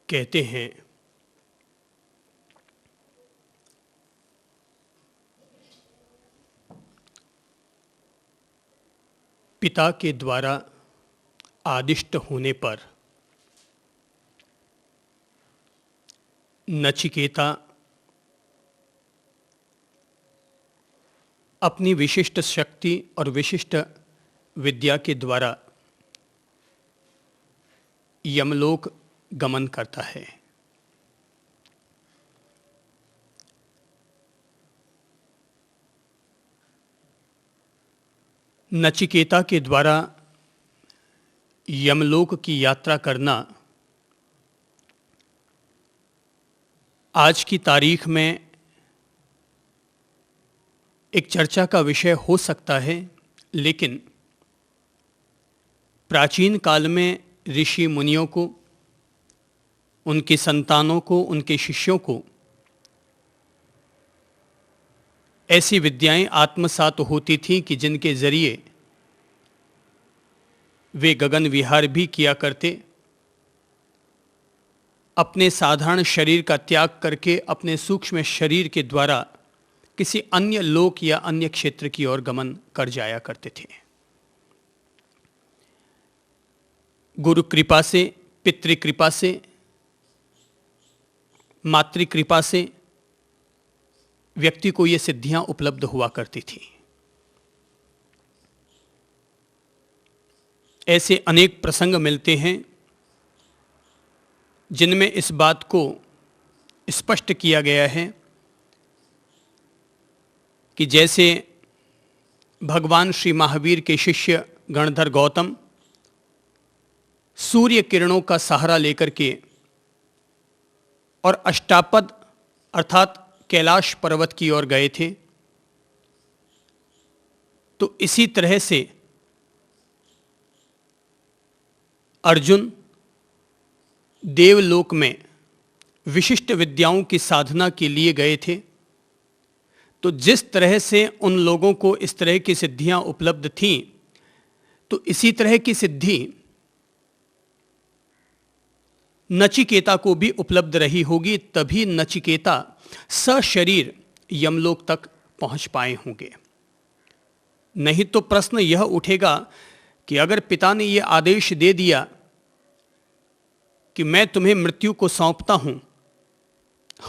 कहते हैं पिता के द्वारा आदिष्ट होने पर नचिकेता अपनी विशिष्ट शक्ति और विशिष्ट विद्या के द्वारा यमलोक गमन करता है। नचिकेता के द्वारा यमलोक की यात्रा करना आज की तारीख में एक चर्चा का विषय हो सकता है, लेकिन प्राचीन काल में ऋषि मुनियों को, उनके संतानों को, उनके शिष्यों को ऐसी विद्याएं आत्मसात होती थीं कि जिनके जरिए वे गगन विहार भी किया करते, अपने साधारण शरीर का त्याग करके अपने सूक्ष्म शरीर के द्वारा किसी अन्य लोक या अन्य क्षेत्र की ओर गमन कर जाया करते थे। गुरु कृपा से, पितृ कृपा से, मातृ कृपा से व्यक्ति को ये सिद्धियां उपलब्ध हुआ करती थी। ऐसे अनेक प्रसंग मिलते हैं जिनमें इस बात को स्पष्ट किया गया है कि जैसे भगवान श्री महावीर के शिष्य गणधर गौतम सूर्य किरणों का सहारा लेकर के और अष्टापद अर्थात कैलाश पर्वत की ओर गए थे, तो इसी तरह से अर्जुन देवलोक में विशिष्ट विद्याओं की साधना के लिए गए थे। तो जिस तरह से उन लोगों को इस तरह की सिद्धियां उपलब्ध थीं, तो इसी तरह की सिद्धि नचिकेता को भी उपलब्ध रही होगी, तभी नचिकेता सशरीर यमलोक तक पहुंच पाए होंगे। नहीं तो प्रश्न यह उठेगा कि अगर पिता ने यह आदेश दे दिया कि मैं तुम्हें मृत्यु को सौंपता हूं,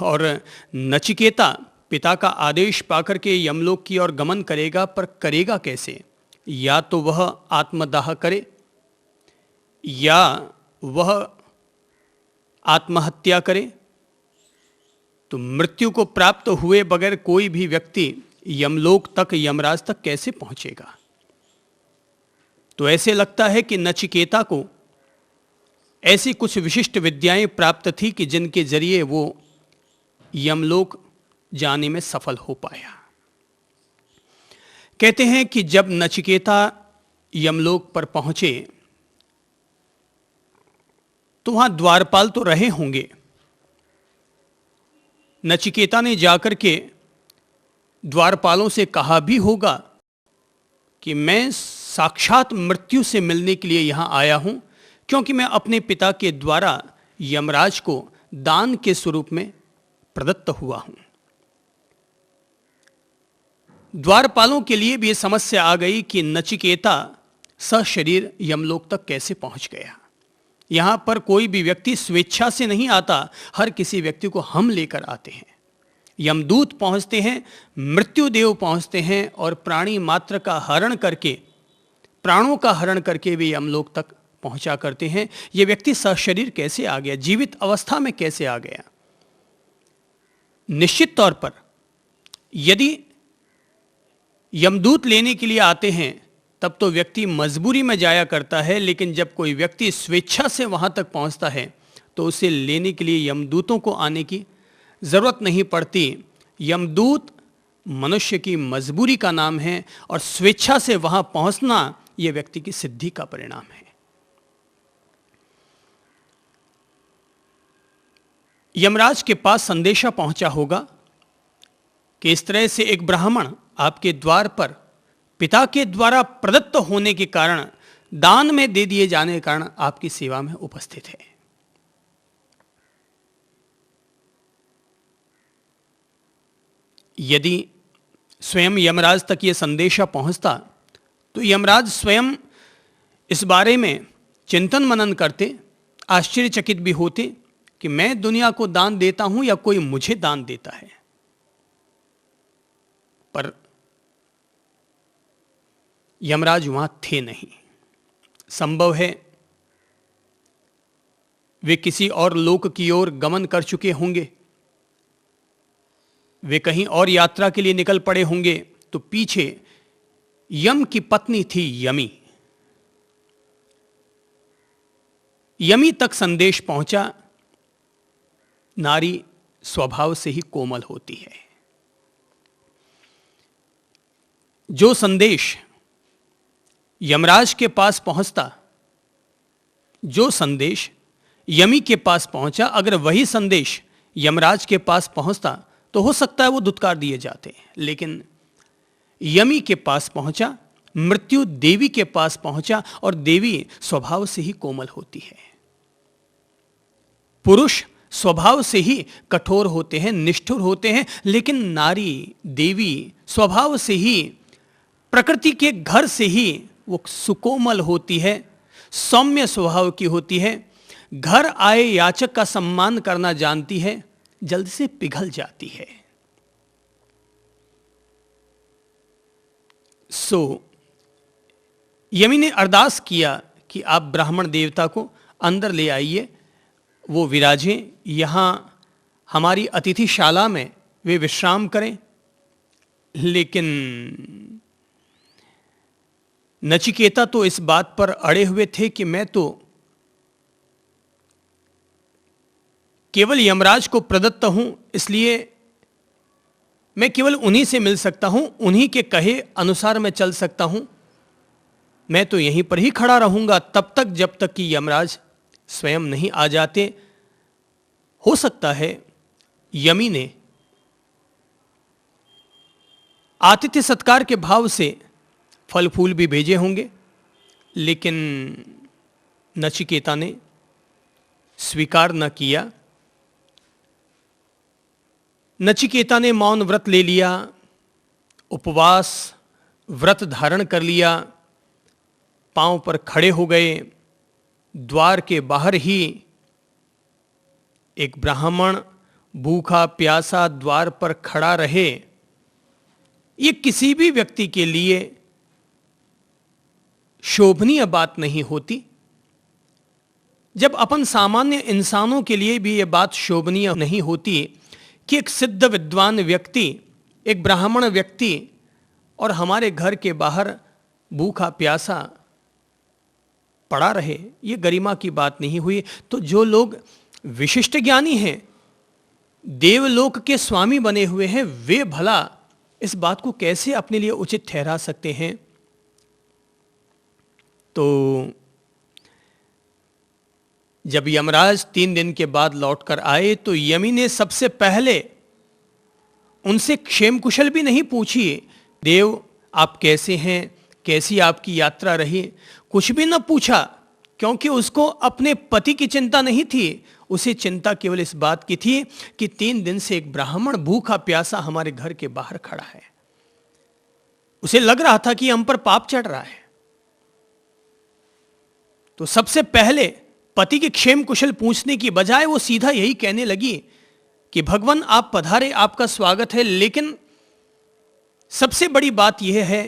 और नचिकेता पिता का आदेश पाकर के यमलोक की ओर गमन करेगा, पर करेगा कैसे? या तो वह आत्मदाह करे या वह आत्महत्या करे। तो मृत्यु को प्राप्त हुए बगैर कोई भी व्यक्ति यमलोक तक, यमराज तक कैसे पहुंचेगा? तो ऐसे लगता है कि नचिकेता को ऐसी कुछ विशिष्ट विद्याएं प्राप्त थी कि जिनके जरिए वो यमलोक जाने में सफल हो पाया। कहते हैं कि जब नचिकेता यमलोक पर पहुंचे तो वहां द्वारपाल तो रहे होंगे। नचिकेता ने जाकर के द्वारपालों से कहा भी होगा कि मैं साक्षात मृत्यु से मिलने के लिए यहां आया हूं, क्योंकि मैं अपने पिता के द्वारा यमराज को दान के स्वरूप में प्रदत्त हुआ हूं। द्वारपालों के लिए भी यह समस्या आ गई कि नचिकेता सशरीर यमलोक तक कैसे पहुंच गया। यहां पर कोई भी व्यक्ति स्वेच्छा से नहीं आता, हर किसी व्यक्ति को हम लेकर आते हैं। यमदूत पहुंचते हैं, मृत्युदेव पहुंचते हैं और प्राणी मात्र का हरण करके, प्राणों का हरण करके वे यमलोक तक पहुंचा करते हैं। यह व्यक्ति सशरीर कैसे आ गया, जीवित अवस्था में कैसे आ गया? निश्चित तौर पर यदि यमदूत लेने के लिए आते हैं तब तो व्यक्ति मजबूरी में जाया करता है, लेकिन जब कोई व्यक्ति स्वेच्छा से वहां तक पहुंचता है तो उसे लेने के लिए यमदूतों को आने की जरूरत नहीं पड़ती। यमदूत मनुष्य की मजबूरी का नाम है और स्वेच्छा से वहां पहुंचना यह व्यक्ति की सिद्धि का परिणाम है। यमराज के पास संदेशा पहुंचा होगा कि इस तरह से एक ब्राह्मण आपके द्वार पर पिता के द्वारा प्रदत्त होने के कारण, दान में दे दिए जाने के कारण आपकी सेवा में उपस्थित है। यदि स्वयं यमराज तक ये संदेशा पहुंचता तो यमराज स्वयं इस बारे में चिंतन मनन करते, आश्चर्यचकित भी होते कि मैं दुनिया को दान देता हूं या कोई मुझे दान देता है। पर यमराज वहां थे नहीं। संभव है वे किसी और लोक की ओर गमन कर चुके होंगे, वे कहीं और यात्रा के लिए निकल पड़े होंगे। तो पीछे यम की पत्नी थी यमी। यमी तक संदेश पहुंचा। नारी स्वभाव से ही कोमल होती है। जो संदेश यमराज के पास पहुंचता, जो संदेश यमी के पास पहुंचा, अगर वही संदेश यमराज के पास पहुंचता तो हो सकता है वो धुतकार दिए जाते। लेकिन यमी के पास पहुंचा, मृत्यु देवी के पास पहुंचा, और देवी स्वभाव से ही कोमल होती है। पुरुष स्वभाव से ही कठोर होते हैं, निष्ठुर होते हैं, लेकिन नारी देवी स्वभाव से ही, प्रकृति के घर से ही वो सुकोमल होती है, सौम्य स्वभाव की होती है, घर आए याचक का सम्मान करना जानती है, जल्द से पिघल जाती है। यमी ने अरदास किया कि आप ब्राह्मण देवता को अंदर ले आइए, वो विराजें, यहां हमारी अतिथिशाला में वे विश्राम करें। लेकिन नचिकेता तो इस बात पर अड़े हुए थे कि मैं तो केवल यमराज को प्रदत्त हूं, इसलिए मैं केवल उन्हीं से मिल सकता हूं, उन्हीं के कहे अनुसार मैं चल सकता हूं। मैं तो यहीं पर ही खड़ा रहूंगा तब तक जब तक कि यमराज स्वयं नहीं आ जाते। हो सकता है यमी ने आतिथ्य सत्कार के भाव से फल फूल भी भेजे होंगे, लेकिन नचिकेता ने स्वीकार न किया। नचिकेता ने मौन व्रत ले लिया, उपवास व्रत धारण कर लिया, पांव पर खड़े हो गए। द्वार के बाहर ही एक ब्राह्मण भूखा प्यासा द्वार पर खड़ा रहे, ये किसी भी व्यक्ति के लिए शोभनीय बात नहीं होती। जब अपन सामान्य इंसानों के लिए भी ये बात शोभनीय नहीं होती कि एक सिद्ध विद्वान व्यक्ति, एक ब्राह्मण व्यक्ति और हमारे घर के बाहर भूखा प्यासा पड़ा रहे, ये गरिमा की बात नहीं हुई। तो जो लोग विशिष्ट ज्ञानी हैं, देवलोक के स्वामी बने हुए हैं, वे भला इस बात को कैसे अपने लिए उचित ठहरा सकते हैं? तो जब यमराज 3 दिन के बाद लौटकर आए तो यमी ने सबसे पहले उनसे क्षेम कुशल भी नहीं पूछी। देव आप कैसे हैं, कैसी आपकी यात्रा रही, कुछ भी न पूछा, क्योंकि उसको अपने पति की चिंता नहीं थी। उसे चिंता केवल इस बात की थी कि 3 दिन से एक ब्राह्मण भूखा प्यासा हमारे घर के बाहर खड़ा है। उसे लग रहा था कि हम पर पाप चढ़ रहा है। तो सबसे पहले पति के क्षेम कुशल पूछने की बजाय वो सीधा यही कहने लगी कि भगवान आप पधारे, आपका स्वागत है, लेकिन सबसे बड़ी बात यह है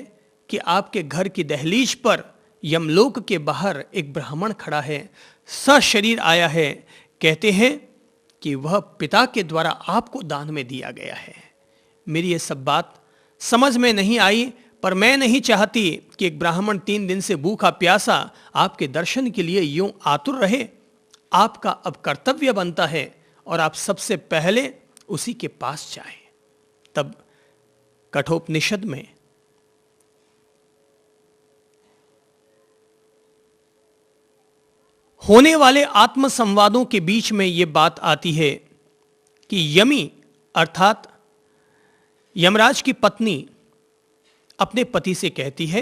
कि आपके घर की दहलीज पर यमलोक के बाहर एक ब्राह्मण खड़ा है, सशरीर आया है। कहते हैं कि वह पिता के द्वारा आपको दान में दिया गया है। मेरी ये सब बात समझ में नहीं आई, पर मैं नहीं चाहती कि एक ब्राह्मण 3 दिन से भूखा प्यासा आपके दर्शन के लिए यूं आतुर रहे। आपका अब कर्तव्य बनता है और आप सबसे पहले उसी के पास जाएं। तब कठोपनिषद में होने वाले आत्म संवादों के बीच में यह बात आती है कि यमी अर्थात यमराज की पत्नी अपने पति से कहती है,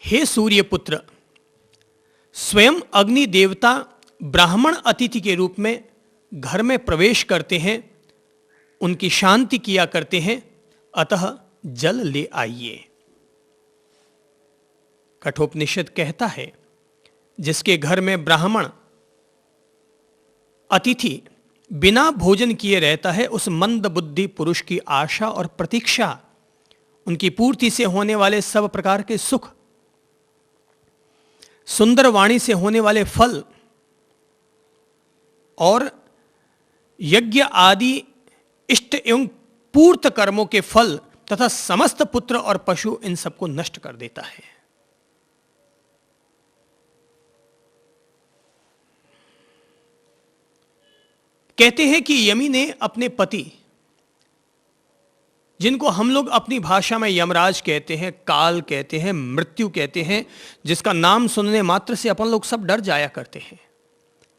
हे सूर्यपुत्र, स्वयं अग्नि देवता ब्राह्मण अतिथि के रूप में घर में प्रवेश करते हैं उनकी शांति किया करते हैं, अतः जल ले आइए। कठोपनिषद कहता है, जिसके घर में ब्राह्मण अतिथि बिना भोजन किए रहता है, उस मंद बुद्धि पुरुष की आशा और प्रतीक्षा, उनकी पूर्ति से होने वाले सब प्रकार के सुख, सुंदर वाणी से होने वाले फल और यज्ञ आदि इष्ट एवं पूर्त कर्मों के फल तथा समस्त पुत्र और पशु, इन सबको नष्ट कर देता है। कहते हैं कि यमी ने अपने पति, जिनको हम लोग अपनी भाषा में यमराज कहते हैं, काल कहते हैं, मृत्यु कहते हैं, जिसका नाम सुनने मात्र से अपन लोग सब डर जाया करते हैं।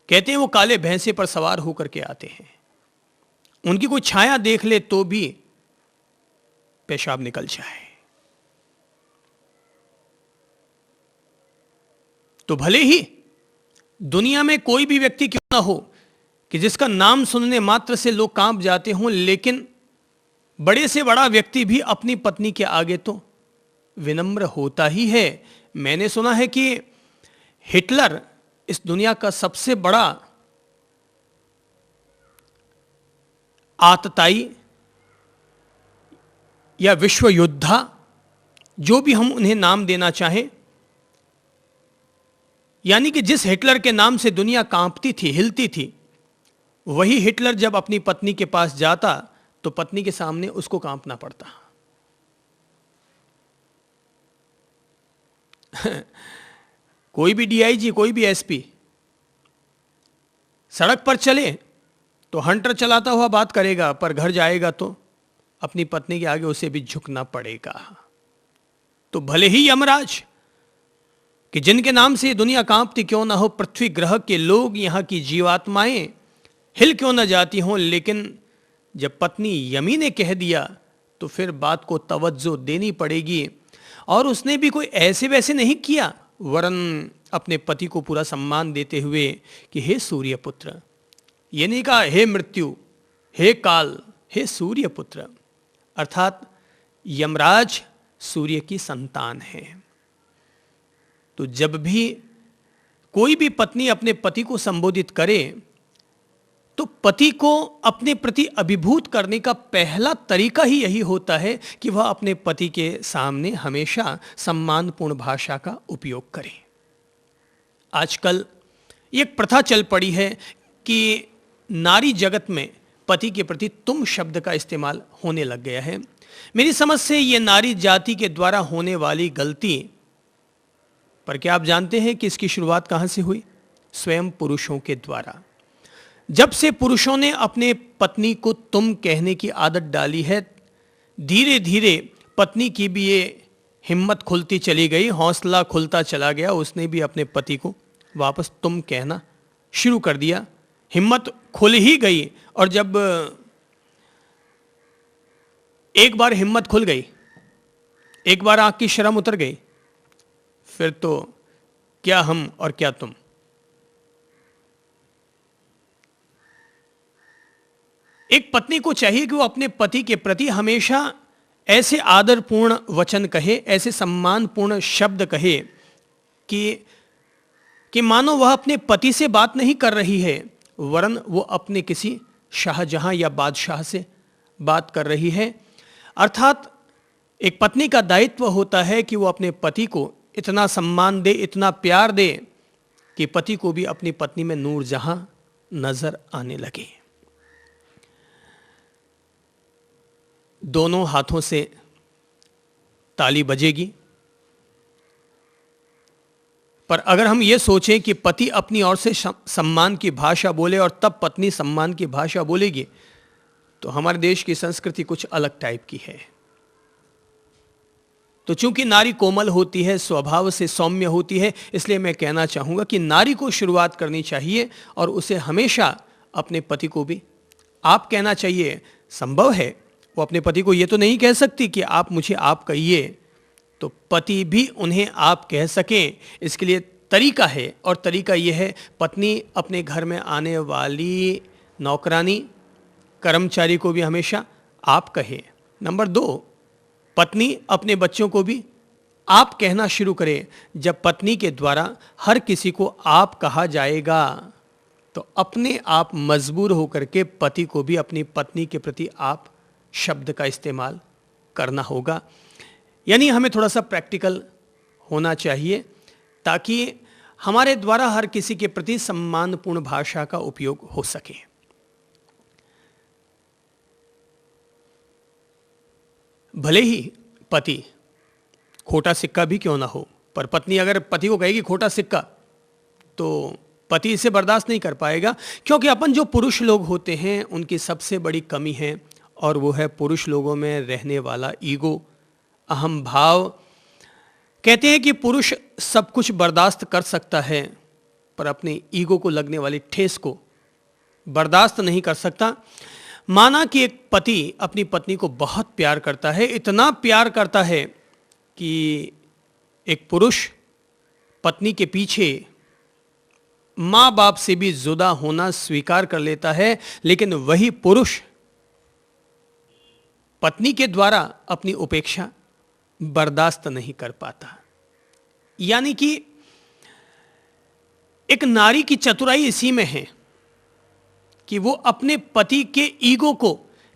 कहते हैं वो काले भैंसे पर सवार होकर के आते हैं, उनकी कोई छाया देख ले तो भी पेशाब निकल जाए। तो भले ही दुनिया में कोई भी व्यक्ति क्यों ना हो कि जिसका नाम सुनने मात्र से लोग कांप जाते हों, लेकिन बड़े से बड़ा व्यक्ति भी अपनी पत्नी के आगे तो विनम्र होता ही है। मैंने सुना है कि हिटलर इस दुनिया का सबसे बड़ा आतताई या विश्व योद्धा, जो भी हम उन्हें नाम देना चाहें, यानी कि जिस हिटलर के नाम से दुनिया कांपती थी, हिलती थी, वही हिटलर जब अपनी पत्नी के पास जाता तो पत्नी के सामने उसको कांपना पड़ता। कोई भी डीआईजी, कोई भी एसपी सड़क पर चले तो हंटर चलाता हुआ बात करेगा, पर घर जाएगा तो अपनी पत्नी के आगे उसे भी झुकना पड़ेगा। तो भले ही यमराज कि जिनके नाम से दुनिया कांपती क्यों ना हो, पृथ्वी ग्रह के लोग, यहां की जीवात्माएं हिल क्यों ना जाती हों, लेकिन जब पत्नी यमी ने कह दिया तो फिर बात को तवज्जो देनी पड़ेगी। और उसने भी कोई ऐसे वैसे नहीं किया, वरन अपने पति को पूरा सम्मान देते हुए कि हे सूर्यपुत्र, ये नहीं कहा हे मृत्यु, हे काल, हे सूर्यपुत्र, अर्थात यमराज सूर्य की संतान है। तो जब भी कोई भी पत्नी अपने पति को संबोधित करे तो पति को अपने प्रति अभिभूत करने का पहला तरीका ही यही होता है कि वह अपने पति के सामने हमेशा सम्मानपूर्ण भाषा का उपयोग करे। आजकल एक प्रथा चल पड़ी है कि नारी जगत में पति के प्रति तुम शब्द का इस्तेमाल होने लग गया है। मेरी समझ से ये नारी जाति के द्वारा होने वाली गलती, पर क्या आप जानते हैं कि इसकी शुरुआत कहां से हुई? स्वयं पुरुषों के द्वारा। जब से पुरुषों ने अपने पत्नी को तुम कहने की आदत डाली है, धीरे धीरे पत्नी की भी ये हिम्मत खुलती चली गई, हौसला खुलता चला गया। उसने भी अपने पति को वापस तुम कहना शुरू कर दिया। हिम्मत खुल ही गई, और जब एक बार हिम्मत खुल गई, एक बार आंख की शर्म उतर गई, फिर तो क्या हम और क्या तुम। एक पत्नी को चाहिए कि वो अपने पति के प्रति हमेशा ऐसे आदरपूर्ण वचन कहे, ऐसे सम्मानपूर्ण शब्द कहे कि मानो वह अपने पति से बात नहीं कर रही है, वरन वो अपने किसी शाहजहां या बादशाह से बात कर रही है। अर्थात एक पत्नी का दायित्व होता है कि वो अपने पति को इतना सम्मान दे, इतना प्यार दे कि पति को भी अपनी पत्नी में नूर जहां नजर आने लगे। दोनों हाथों से ताली बजेगी, पर अगर हम ये सोचें कि पति अपनी ओर से सम्मान की भाषा बोले और तब पत्नी सम्मान की भाषा बोलेगी, तो हमारे देश की संस्कृति कुछ अलग टाइप की है। तो चूंकि नारी कोमल होती है, स्वभाव से सौम्य होती है, इसलिए मैं कहना चाहूंगा कि नारी को शुरुआत करनी चाहिए और उसे हमेशा अपने पति को भी आप कहना चाहिए। संभव है वो अपने पति को ये तो नहीं कह सकती कि आप मुझे आप कहिए, तो पति भी उन्हें आप कह सकें, इसके लिए तरीका है। और तरीका यह है, पत्नी अपने घर में आने वाली नौकरानी कर्मचारी को भी हमेशा आप कहे। नंबर 2, पत्नी अपने बच्चों को भी आप कहना शुरू करे। जब पत्नी के द्वारा हर किसी को आप कहा जाएगा तो अपने आप मजबूर होकर के पति को भी अपनी पत्नी के प्रति आप शब्द का इस्तेमाल करना होगा। यानी हमें थोड़ा सा प्रैक्टिकल होना चाहिए ताकि हमारे द्वारा हर किसी के प्रति सम्मानपूर्ण भाषा का उपयोग हो सके। भले ही पति खोटा सिक्का भी क्यों ना हो, पर पत्नी अगर पति को कहेगी खोटा सिक्का तो पति इसे बर्दाश्त नहीं कर पाएगा, क्योंकि अपन जो पुरुष लोग होते हैं उनकी सबसे बड़ी कमी है और वो है पुरुष लोगों में रहने वाला ईगो, अहम भाव। कहते हैं कि पुरुष सब कुछ बर्दाश्त कर सकता है पर अपने ईगो को लगने वाली ठेस को बर्दाश्त नहीं कर सकता। माना कि एक पति अपनी पत्नी को बहुत प्यार करता है, इतना प्यार करता है कि एक पुरुष पत्नी के पीछे माँ बाप से भी जुदा होना स्वीकार कर लेता है, लेकिन वही पुरुष पत्नी के द्वारा अपनी उपेक्षा बर्दाश्त नहीं कर पाता। यानी कि एक नारी की चतुराई इसी में है कि वो अपने पति के ईगो को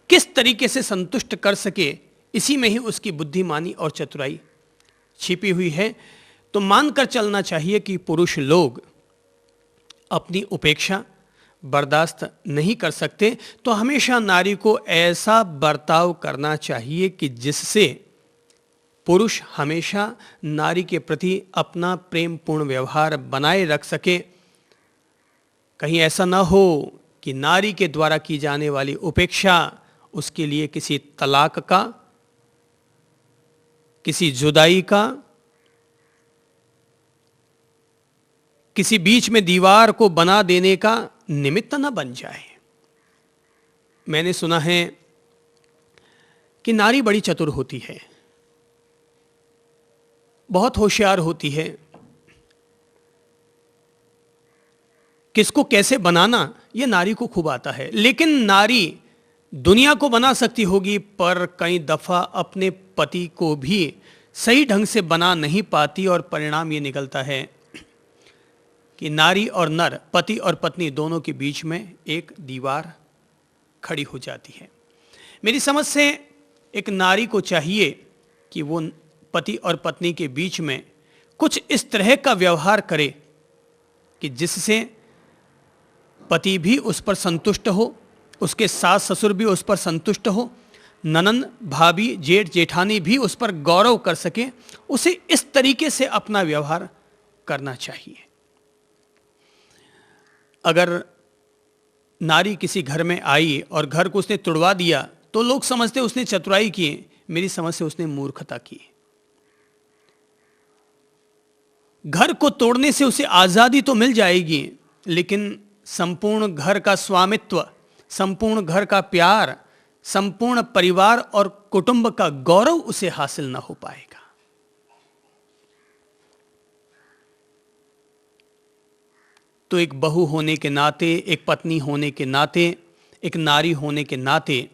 किस तरीके से संतुष्ट कर सके, इसी में ही उसकी बुद्धिमानी और चतुराई छिपी हुई है। तो मानकर चलना चाहिए कि पुरुष लोग अपनी उपेक्षा बर्दाश्त नहीं कर सकते, तो हमेशा नारी को ऐसा बर्ताव करना चाहिए कि जिससे पुरुष हमेशा नारी के प्रति अपना प्रेमपूर्ण व्यवहार बनाए रख सके। कहीं ऐसा ना हो कि नारी के द्वारा की जाने वाली उपेक्षा उसके लिए किसी तलाक का, किसी जुदाई का, किसी बीच में दीवार को बना देने का निमित्त न बन जाए। मैंने सुना है कि नारी बड़ी चतुर होती है, बहुत होशियार होती है, किसको कैसे बनाना यह नारी को खूब आता है। लेकिन नारी दुनिया को बना सकती होगी पर कई दफा अपने पति को भी सही ढंग से बना नहीं पाती, और परिणाम ये निकलता है कि नारी और नर, पति और पत्नी दोनों के बीच में एक दीवार खड़ी हो जाती है। मेरी समझ से एक नारी को चाहिए कि वो पति और पत्नी के बीच में कुछ इस तरह का व्यवहार करे कि जिससे पति भी उस पर संतुष्ट हो, उसके सास ससुर भी उस पर संतुष्ट हो, ननंद भाभी जेठ जेठानी भी उस पर गौरव कर सके। उसे इस तरीके से अपना व्यवहार करना चाहिए। अगर नारी किसी घर में आई और घर को उसने तुड़वा दिया तो लोग समझते उसने चतुराई की, मेरी समझ से उसने मूर्खता की। घर को तोड़ने से उसे आजादी तो मिल जाएगी, लेकिन संपूर्ण घर का स्वामित्व, संपूर्ण घर का प्यार, संपूर्ण परिवार और कुटुंब का गौरव उसे हासिल ना हो पाएगा। तो एक बहू होने के नाते, एक पत्नी होने के नाते, एक नारी होने के नाते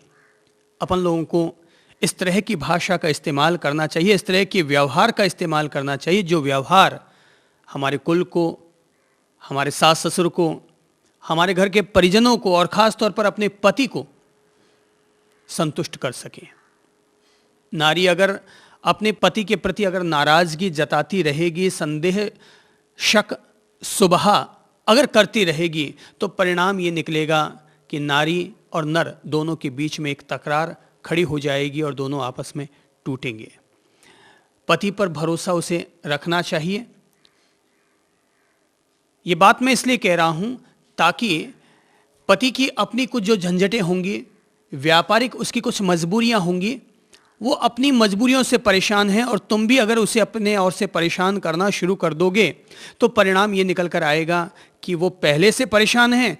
अपन लोगों को इस तरह की भाषा का इस्तेमाल करना चाहिए, इस तरह के व्यवहार का इस्तेमाल करना चाहिए जो व्यवहार हमारे कुल को, हमारे सास ससुर को, हमारे घर के परिजनों को और ख़ास तौर पर अपने पति को संतुष्ट कर सके। नारी अगर अपने पति के प्रति अगर नाराज़गी जताती रहेगी, संदेह शक सुबह अगर करती रहेगी, तो परिणाम ये निकलेगा कि नारी और नर दोनों के बीच में एक तकरार खड़ी हो जाएगी और दोनों आपस में टूटेंगे। पति पर भरोसा उसे रखना चाहिए। ये बात मैं इसलिए कह रहा हूं ताकि पति की अपनी कुछ जो झंझटें होंगी, व्यापारिक उसकी कुछ मजबूरियां होंगी, वो अपनी मजबूरियों से परेशान है और तुम भी अगर उसे अपने और से परेशान करना शुरू कर दोगे तो परिणाम ये निकल कर आएगा कि वो पहले से परेशान है,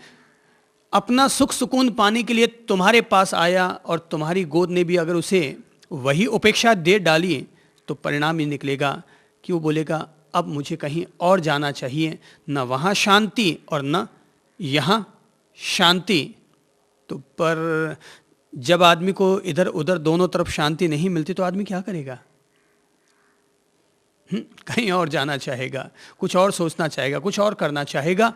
अपना सुख सुकून पाने के लिए तुम्हारे पास आया और तुम्हारी गोद ने भी अगर उसे वही उपेक्षा दे डाली तो परिणाम ये निकलेगा कि वो बोलेगा अब मुझे कहीं और जाना चाहिए, न वहाँ शांति और न यहाँ शांति। तो पर जब आदमी को इधर उधर दोनों तरफ शांति नहीं मिलती तो आदमी क्या करेगा? कहीं और जाना चाहेगा, कुछ और सोचना चाहेगा, कुछ और करना चाहेगा।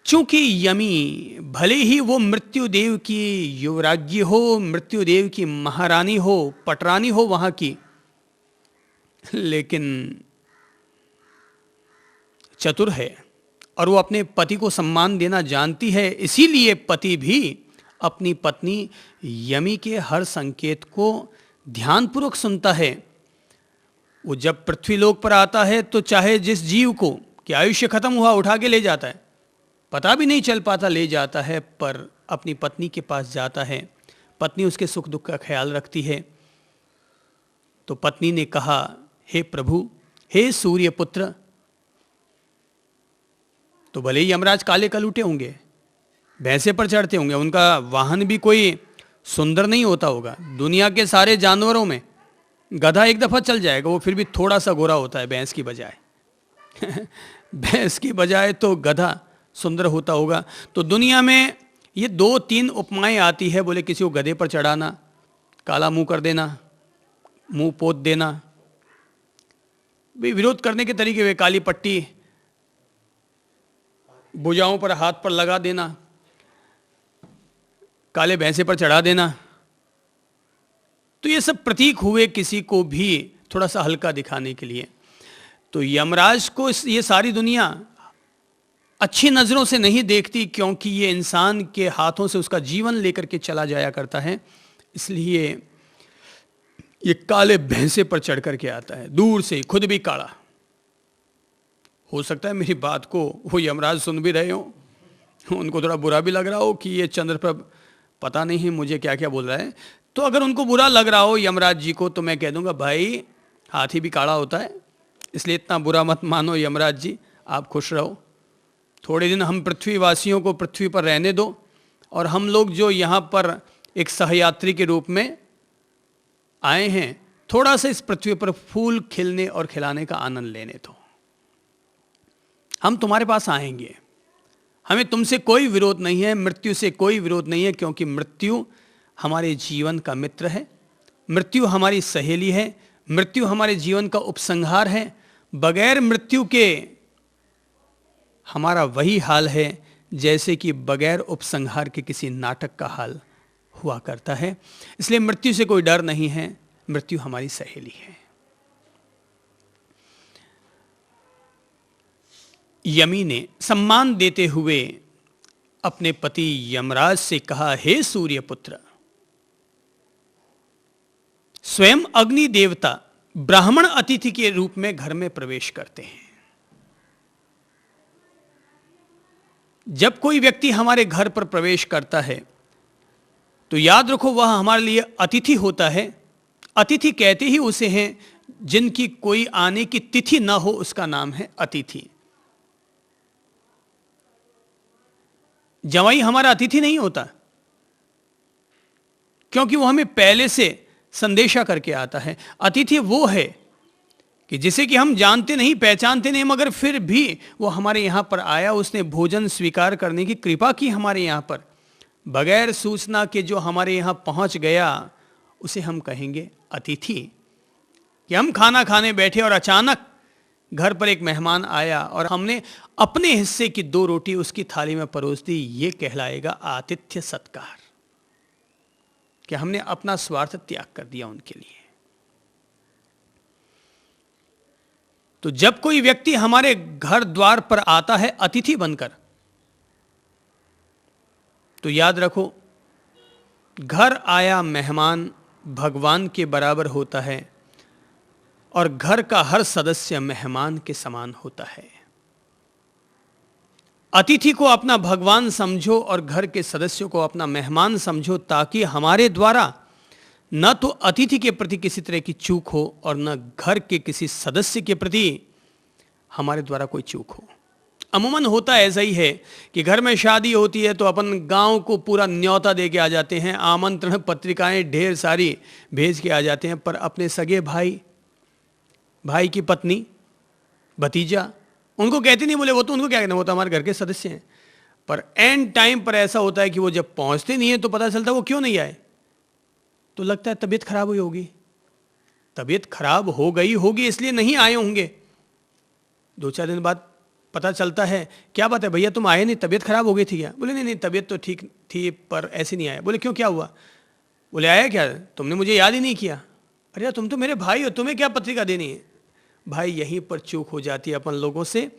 चूंकि यमी भले ही वो मृत्युदेव की युवराज्ञी हो, मृत्युदेव की महारानी हो, पटरानी हो वहां की, लेकिन चतुर है और वो अपने पति को सम्मान देना जानती है। इसीलिए पति भी अपनी पत्नी यमी के हर संकेत को ध्यानपूर्वक सुनता है। वो जब पृथ्वीलोक पर आता है तो चाहे जिस जीव को कि आयुष्य खत्म हुआ उठा के ले जाता है, पता भी नहीं चल पाता ले जाता है, पर अपनी पत्नी के पास जाता है। पत्नी उसके सुख दुख का ख्याल रखती है। तो पत्नी ने कहा, हे प्रभु, हे सूर्य पुत्र। तो भले ही यमराज काले कलूटे होंगे, भैंसे पर चढ़ते होंगे, उनका वाहन भी कोई सुंदर नहीं होता होगा। दुनिया के सारे जानवरों में गधा एक दफा चल जाएगा, वो फिर भी थोड़ा सा गोरा होता है भैंस की बजाय। भैंस की बजाय तो गधा सुंदर होता होगा। तो दुनिया में ये 2-3 उपमाएं आती है। बोले किसी को गधे पर चढ़ाना, काला मुंह कर देना, मुंह पोत देना, विरोध करने के तरीके वे काली पट्टी भुजाओं पर हाथ पर लगा देना, काले भैंसे पर चढ़ा देना। तो ये सब प्रतीक हुए किसी को भी थोड़ा सा हल्का दिखाने के लिए। तो यमराज को ये सारी दुनिया अच्छी नजरों से नहीं देखती, क्योंकि ये इंसान के हाथों से उसका जीवन लेकर के चला जाया करता है। इसलिए ये काले भैंसे पर चढ़ करके आता है, दूर से खुद भी काला। हो सकता है मेरी बात को वो यमराज सुन भी रहे हो, उनको थोड़ा बुरा भी लग रहा हो कि ये चंद्रप्रभ पता नहीं मुझे क्या क्या बोल रहा है। तो अगर उनको बुरा लग रहा हो यमराज जी को, तो मैं कह दूंगा भाई हाथी भी काला होता है, इसलिए इतना बुरा मत मानो यमराज जी, आप खुश रहो। थोड़े दिन हम पृथ्वीवासियों को पृथ्वी पर रहने दो, और हम लोग जो यहाँ पर एक सहयात्री के रूप में आए हैं, थोड़ा सा इस पृथ्वी पर फूल खिलने और खिलाने का आनंद लेने दो। हम तुम्हारे पास आएंगे, हमें तुमसे कोई विरोध नहीं है, मृत्यु से कोई विरोध नहीं है, क्योंकि मृत्यु हमारे जीवन का मित्र है, मृत्यु हमारी सहेली है, मृत्यु हमारे जीवन का उपसंहार है। बगैर मृत्यु के हमारा वही हाल है जैसे कि बगैर उपसंहार के किसी नाटक का हाल हुआ करता है। इसलिए मृत्यु से कोई डर नहीं है, मृत्यु हमारी सहेली है। यमी ने सम्मान देते हुए अपने पति यमराज से कहा, हे सूर्यपुत्र, स्वयं अग्नि देवता ब्राह्मण अतिथि के रूप में घर में प्रवेश करते हैं। जब कोई व्यक्ति हमारे घर पर प्रवेश करता है तो याद रखो वह हमारे लिए अतिथि होता है। अतिथि कहते ही उसे हैं जिनकी कोई आने की तिथि ना हो, उसका नाम है अतिथि। जवाई हमारा अतिथि नहीं होता, क्योंकि वो हमें पहले से संदेशा करके आता है। अतिथि वो है कि जिसे कि हम जानते नहीं, पहचानते नहीं, मगर फिर भी वो हमारे यहाँ पर आया, उसने भोजन स्वीकार करने की कृपा की हमारे यहाँ पर, बगैर सूचना के जो हमारे यहाँ पहुँच गया उसे हम कहेंगे अतिथि। कि हम खाना खाने बैठे और अचानक घर पर एक मेहमान आया और हमने अपने हिस्से की 2 रोटी उसकी थाली में परोस दी, ये कहलाएगा आतिथ्य सत्कार, कि हमने अपना स्वार्थ त्याग कर दिया उनके लिए। तो जब कोई व्यक्ति हमारे घर द्वार पर आता है अतिथि बनकर, तो याद रखो घर आया मेहमान भगवान के बराबर होता है और घर का हर सदस्य मेहमान के समान होता है। अतिथि को अपना भगवान समझो और घर के सदस्यों को अपना मेहमान समझो, ताकि हमारे द्वारा न तो अतिथि के प्रति किसी तरह की चूक हो और न घर के किसी सदस्य के प्रति हमारे द्वारा कोई चूक हो। अमूमन होता ऐसा ही है कि घर में शादी होती है तो अपन गांव को पूरा न्योता दे के आ जाते हैं, आमंत्रण पत्रिकाएं ढेर सारी भेज के आ जाते हैं, पर अपने सगे भाई, भाई की पत्नी, भतीजा, उनको कहते नहीं। बोले वो तो उनको क्या कहना, वो तो हमारे घर के सदस्य हैं। पर एंड टाइम पर ऐसा होता है कि वो जब पहुंचते नहीं है तो पता चलता है वो क्यों नहीं आए, तो लगता है तबीयत खराब हुई होगी, तबीयत खराब हो गई होगी इसलिए नहीं आए होंगे। 2-4 दिन बाद पता चलता है क्या बात है भैया तुम आए नहीं, तबीयत खराब हो गई थी क्या? बोले नहीं नहीं तबीयत तो ठीक थी पर ऐसे नहीं आया। बोले क्यों क्या हुआ? बोले आया क्या, तुमने मुझे याद ही नहीं किया। अरे यार तुम तो मेरे भाई हो, तुम्हें क्या पत्रिका देनी है? भाई यहीं पर चूक हो जाती है अपन लोगों से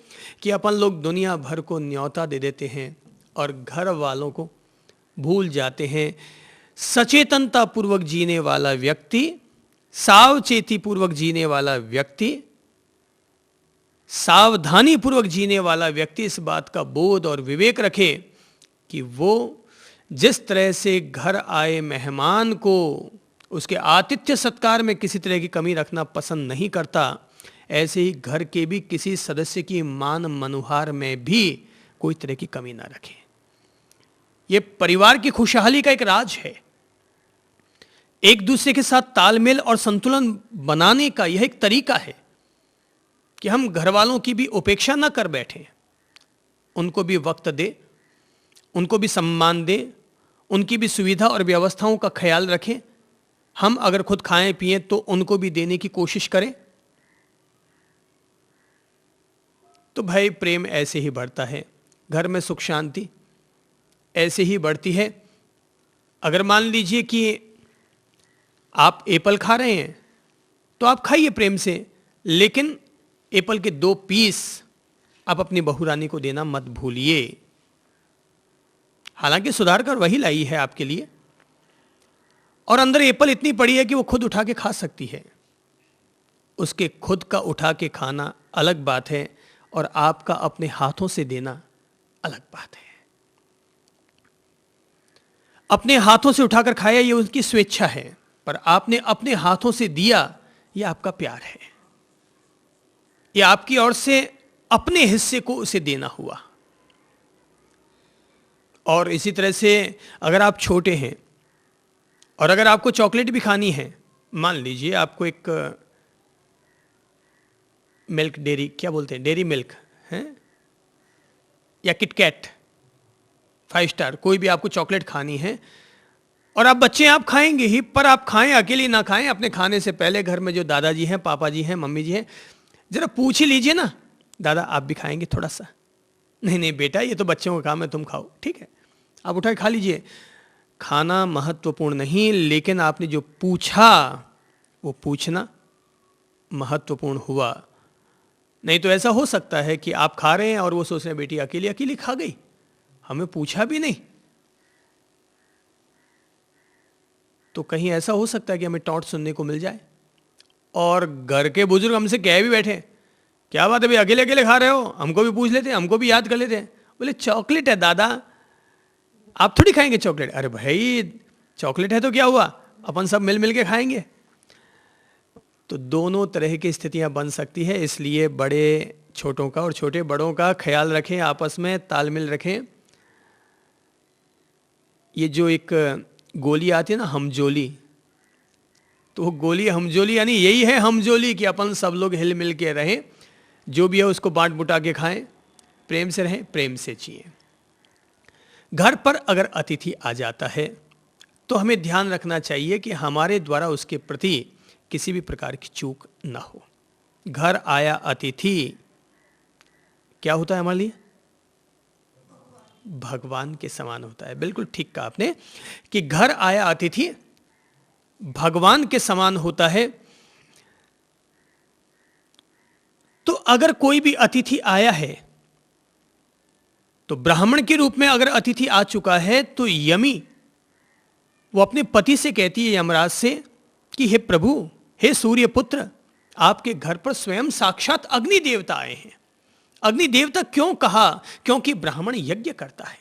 कि अपन लोग दुनिया भर को न्योता दे देते हैं और घर वालों को भूल जाते हैं। सचेतनता पूर्वक जीने वाला व्यक्ति, सावचेती पूर्वक जीने वाला व्यक्ति, सावधानी पूर्वक जीने वाला व्यक्ति इस बात का बोध और विवेक रखे कि वो जिस तरह से घर आए मेहमान को उसके आतिथ्य सत्कार में किसी तरह की कमी रखना पसंद नहीं करता, ऐसे ही घर के भी किसी सदस्य की मान मनुहार में भी कोई तरह की कमी ना रखे। यह परिवार की खुशहाली का एक राज है। एक दूसरे के साथ तालमेल और संतुलन बनाने का यह एक तरीका है कि हम घर वालों की भी उपेक्षा न कर बैठें, उनको भी वक्त दे, उनको भी सम्मान दे, उनकी भी सुविधा और व्यवस्थाओं का ख्याल रखें। हम अगर खुद खाएं पिएं तो उनको भी देने की कोशिश करें। तो भाई प्रेम ऐसे ही बढ़ता है, घर में सुख शांति ऐसे ही बढ़ती है। अगर मान लीजिए कि आप एप्पल खा रहे हैं तो आप खाइए प्रेम से, लेकिन एप्पल के 2 पीस आप अपनी बहुरानी को देना मत भूलिए। हालांकि सुधार कर वही लाई है आपके लिए, और अंदर एप्पल इतनी पड़ी है कि वो खुद उठा के खा सकती है। उसके खुद का उठा के खाना अलग बात है और आपका अपने हाथों से देना अलग बात है। अपने हाथों से उठाकर खाया ये उसकी स्वेच्छा है, पर आपने अपने हाथों से दिया ये आपका प्यार है, ये आपकी ओर से अपने हिस्से को उसे देना हुआ। और इसी तरह से अगर आप छोटे हैं और अगर आपको चॉकलेट भी खानी है, मान लीजिए आपको एक मिल्क डेरी, क्या बोलते हैं, डेरी मिल्क है या किटकैट 5 स्टार, कोई भी आपको चॉकलेट खानी है और आप बच्चे आप खाएंगे ही, पर आप खाएं अकेले ना खाएं, अपने खाने से पहले घर में जो दादाजी हैं, पापा जी हैं, मम्मी जी हैं, जरा पूछ ही लीजिए ना, दादा आप भी खाएंगे थोड़ा सा? नहीं नहीं बेटा ये तो बच्चों का काम है, तुम खाओ। ठीक है, आप उठा के खा लीजिए। खाना महत्वपूर्ण नहीं, लेकिन आपने जो पूछा वो पूछना महत्वपूर्ण हुआ। नहीं तो ऐसा हो सकता है कि आप खा रहे हैं और वो सोच रहे हैं बेटी अकेली अकेली खा गई, हमें पूछा भी नहीं। तो कहीं ऐसा हो सकता है कि हमें टॉन्ट सुनने को मिल जाए और घर के बुजुर्ग हमसे कह भी बैठे, क्या बात है भाई अकेले अकेले खा रहे हो, हमको भी पूछ लेते, हमको भी याद कर लेते। बोले चॉकलेट है दादा, आप थोड़ी खाएंगे चॉकलेट। अरे भाई चॉकलेट है तो क्या हुआ, अपन सब मिल मिल के खाएंगे। तो दोनों तरह की स्थितियां बन सकती है, इसलिए बड़े छोटों का और छोटे बड़ों का ख्याल रखें, आपस में तालमेल रखें। ये जो एक गोली आती है ना हमजोली, तो वो गोली हमजोली यानी यही है हमजोली कि अपन सब लोग हिल मिल के रहें, जो भी है उसको बांट बुटा के खाएं, प्रेम से रहें, प्रेम से जिएं। घर पर अगर अतिथि आ जाता है तो हमें ध्यान रखना चाहिए कि हमारे द्वारा उसके प्रति किसी भी प्रकार की चूक ना हो। घर आया अतिथि क्या होता है हमारे लिए? भगवान के समान होता है। बिल्कुल ठीक कहा आपने कि घर आया अतिथि भगवान के समान होता है। तो अगर कोई भी अतिथि आया है तो ब्राह्मण के रूप में अगर अतिथि आ चुका है तो यमी वो अपने पति से कहती है, यमराज से, कि हे प्रभु, हे सूर्य पुत्र, आपके घर पर स्वयं साक्षात अग्नि देवता आए हैं। अग्नि देवता क्यों कहा? क्योंकि ब्राह्मण यज्ञ करता है,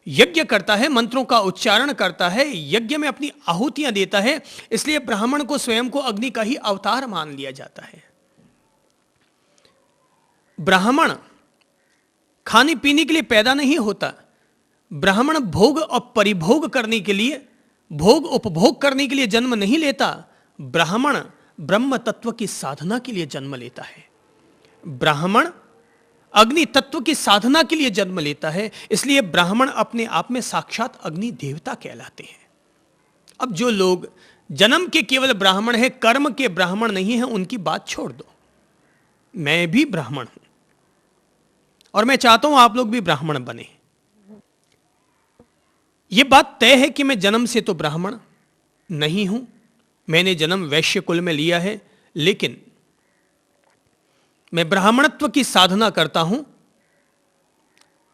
यज्ञ करता है, मंत्रों का उच्चारण करता है, यज्ञ में अपनी आहुतियां देता है, इसलिए ब्राह्मण को स्वयं को अग्नि का ही अवतार मान लिया जाता है। ब्राह्मण खाने पीने के लिए पैदा नहीं होता, ब्राह्मण भोग और परिभोग करने के लिए, भोग उपभोग करने के लिए जन्म नहीं लेता। ब्राह्मण ब्रह्म तत्व की साधना के लिए जन्म लेता है। ब्राह्मण अग्नि तत्व की साधना के लिए जन्म लेता है, इसलिए ब्राह्मण अपने आप में साक्षात अग्नि देवता कहलाते हैं। अब जो लोग जन्म के केवल ब्राह्मण हैं, कर्म के ब्राह्मण नहीं हैं, उनकी बात छोड़ दो। मैं भी ब्राह्मण हूं और मैं चाहता हूं आप लोग भी ब्राह्मण बने। यह बात तय है कि मैं जन्म से तो ब्राह्मण नहीं हूं, मैंने जन्म वैश्य कुल में लिया है, लेकिन मैं ब्राह्मणत्व की साधना करता हूं।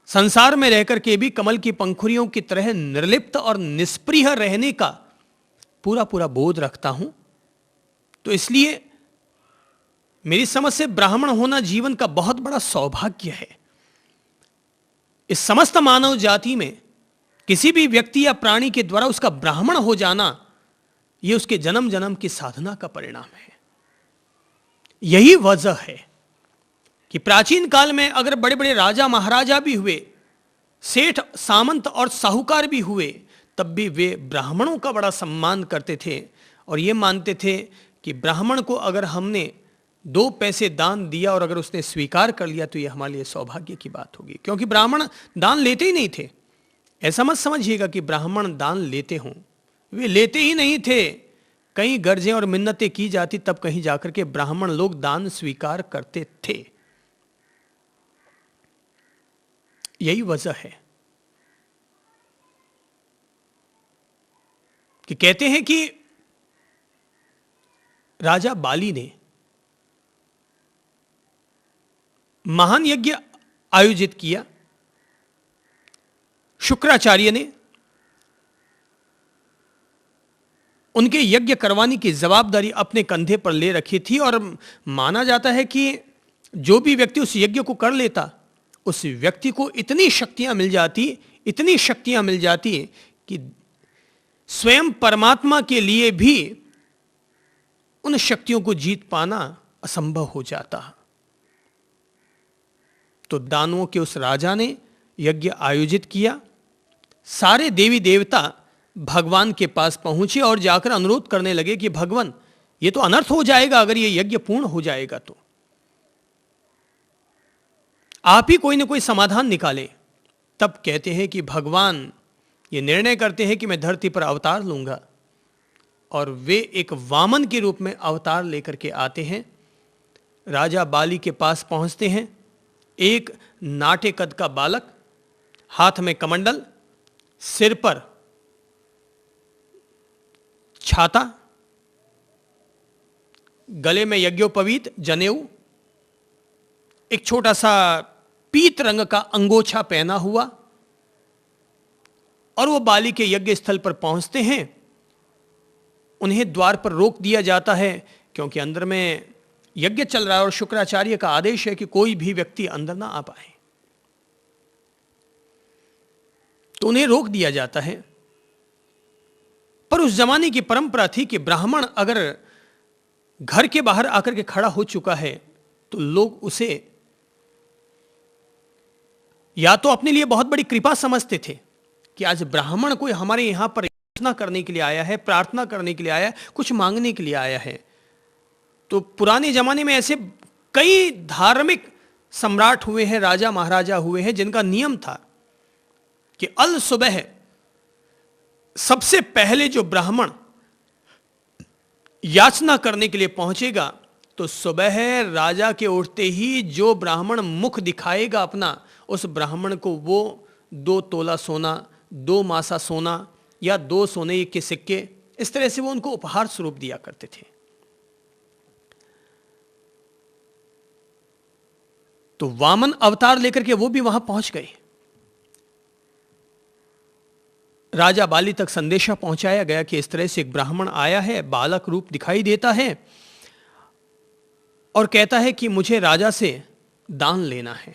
संसार में रहकर के भी कमल की पंखुड़ियों की तरह निर्लिप्त और निष्प्रिय रहने का पूरा पूरा बोध रखता हूं। तो इसलिए मेरी समझ से ब्राह्मण होना जीवन का बहुत बड़ा सौभाग्य है। इस समस्त मानव जाति में किसी भी व्यक्ति या प्राणी के द्वारा उसका ब्राह्मण हो जाना, यह उसके जन्म जन्म की साधना का परिणाम है। यही वजह है कि प्राचीन काल में अगर बड़े बड़े राजा महाराजा भी हुए, सेठ सामंत और साहूकार भी हुए, तब भी वे ब्राह्मणों का बड़ा सम्मान करते थे और ये मानते थे कि ब्राह्मण को अगर हमने 2 पैसे दान दिया और अगर उसने स्वीकार कर लिया तो यह हमारे लिए सौभाग्य की बात होगी। क्योंकि ब्राह्मण दान लेते ही नहीं थे। ऐसा मत समझिएगा कि ब्राह्मण दान लेते हों, वे लेते ही नहीं थे। कई गर्जें और मिन्नतें की जाती, तब कहीं जाकर के ब्राह्मण लोग दान स्वीकार करते थे। यही वजह है कि कहते हैं कि राजा बाली ने महान यज्ञ आयोजित किया। शुक्राचार्य ने उनके यज्ञ करवाने की जवाबदारी अपने कंधे पर ले रखी थी और माना जाता है कि जो भी व्यक्ति उस यज्ञ को कर लेता, उस व्यक्ति को इतनी शक्तियां मिल जाती कि स्वयं परमात्मा के लिए भी उन शक्तियों को जीत पाना असंभव हो जाता। तो दानवों के उस राजा ने यज्ञ आयोजित किया। सारे देवी देवता भगवान के पास पहुंचे और जाकर अनुरोध करने लगे कि भगवान, ये तो अनर्थ हो जाएगा अगर ये यज्ञ पूर्ण हो जाएगा तो आप ही कोई ना कोई समाधान निकाले। तब कहते हैं कि भगवान ये निर्णय करते हैं कि मैं धरती पर अवतार लूंगा, और वे एक वामन के रूप में अवतार लेकर के आते हैं। राजा बाली के पास पहुंचते हैं। एक नाटे कद का बालक, हाथ में कमंडल, सिर पर छाता, गले में यज्ञोपवीत जनेऊ, एक छोटा सा पीत रंग का अंगोछा पहना हुआ, और वो बाली के यज्ञ स्थल पर पहुंचते हैं। उन्हें द्वार पर रोक दिया जाता है क्योंकि अंदर में यज्ञ चल रहा है और शुक्राचार्य का आदेश है कि कोई भी व्यक्ति अंदर ना आ पाए। तो उन्हें रोक दिया जाता है। पर उस जमाने की परंपरा थी कि ब्राह्मण अगर घर के बाहर आकर के खड़ा हो चुका है तो लोग उसे या तो अपने लिए बहुत बड़ी कृपा समझते थे कि आज ब्राह्मण कोई हमारे यहां पर याचना करने के लिए आया है, प्रार्थना करने के लिए आया है, कुछ मांगने के लिए आया है। तो पुराने जमाने में ऐसे कई धार्मिक सम्राट हुए हैं, राजा महाराजा हुए हैं, जिनका नियम था कि अल सुबह सबसे पहले जो ब्राह्मण याचना करने के लिए पहुंचेगा तो सुबह राजा के उठते ही जो ब्राह्मण मुख दिखाएगा अपना, उस ब्राह्मण को वो 2 तोला सोना, 2 मासा सोना या 2 सोने के सिक्के, इस तरह से वो उनको उपहार स्वरूप दिया करते थे। तो वामन अवतार लेकर के वो भी वहां पहुंच गए। राजा बाली तक संदेशा पहुंचाया गया कि इस तरह से एक ब्राह्मण आया है, बालक रूप दिखाई देता है और कहता है कि मुझे राजा से दान लेना है।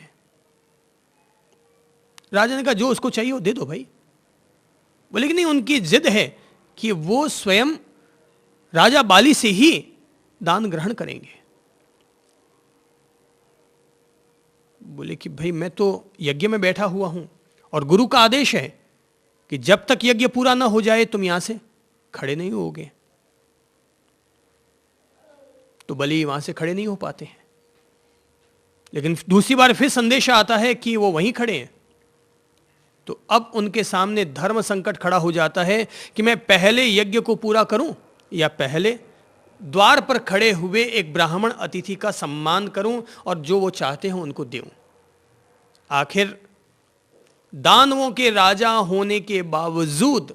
राजा ने कहा जो उसको चाहिए वो दे दो भाई। बोले कि नहीं, उनकी जिद है कि वो स्वयं राजा बाली से ही दान ग्रहण करेंगे। बोले कि भाई मैं तो यज्ञ में बैठा हुआ हूं और गुरु का आदेश है कि जब तक यज्ञ पूरा ना हो जाए तुम यहां से खड़े नहीं होगे। तो बलि वहां से खड़े नहीं हो पाते हैं। लेकिन दूसरी बार फिर संदेश आता है कि वो वहीं खड़े हैं। तो अब उनके सामने धर्म संकट खड़ा हो जाता है कि मैं पहले यज्ञ को पूरा करूं या पहले द्वार पर खड़े हुए एक ब्राह्मण अतिथि का सम्मान करूं और जो वो चाहते हैं उनको दूं। आखिर दानवों के राजा होने के बावजूद,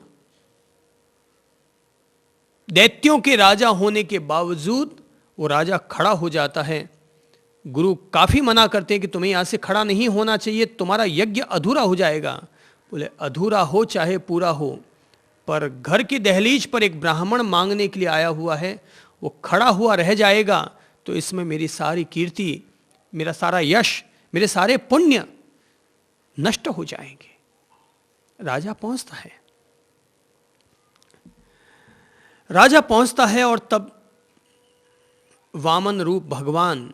दैत्यों के राजा होने के बावजूद वो राजा खड़ा हो जाता है। गुरु काफी मना करते हैं कि तुम्हें यहां से खड़ा नहीं होना चाहिए, तुम्हारा यज्ञ अधूरा हो जाएगा। बोले अधूरा हो चाहे पूरा हो, पर घर की दहलीज पर एक ब्राह्मण मांगने के लिए आया हुआ है, वो खड़ा हुआ रह जाएगा तो इसमें मेरी सारी कीर्ति, मेरा सारा यश, मेरे सारे पुण्य नष्ट हो जाएंगे। राजा पहुंचता है, राजा पहुंचता है और तब वामन रूप भगवान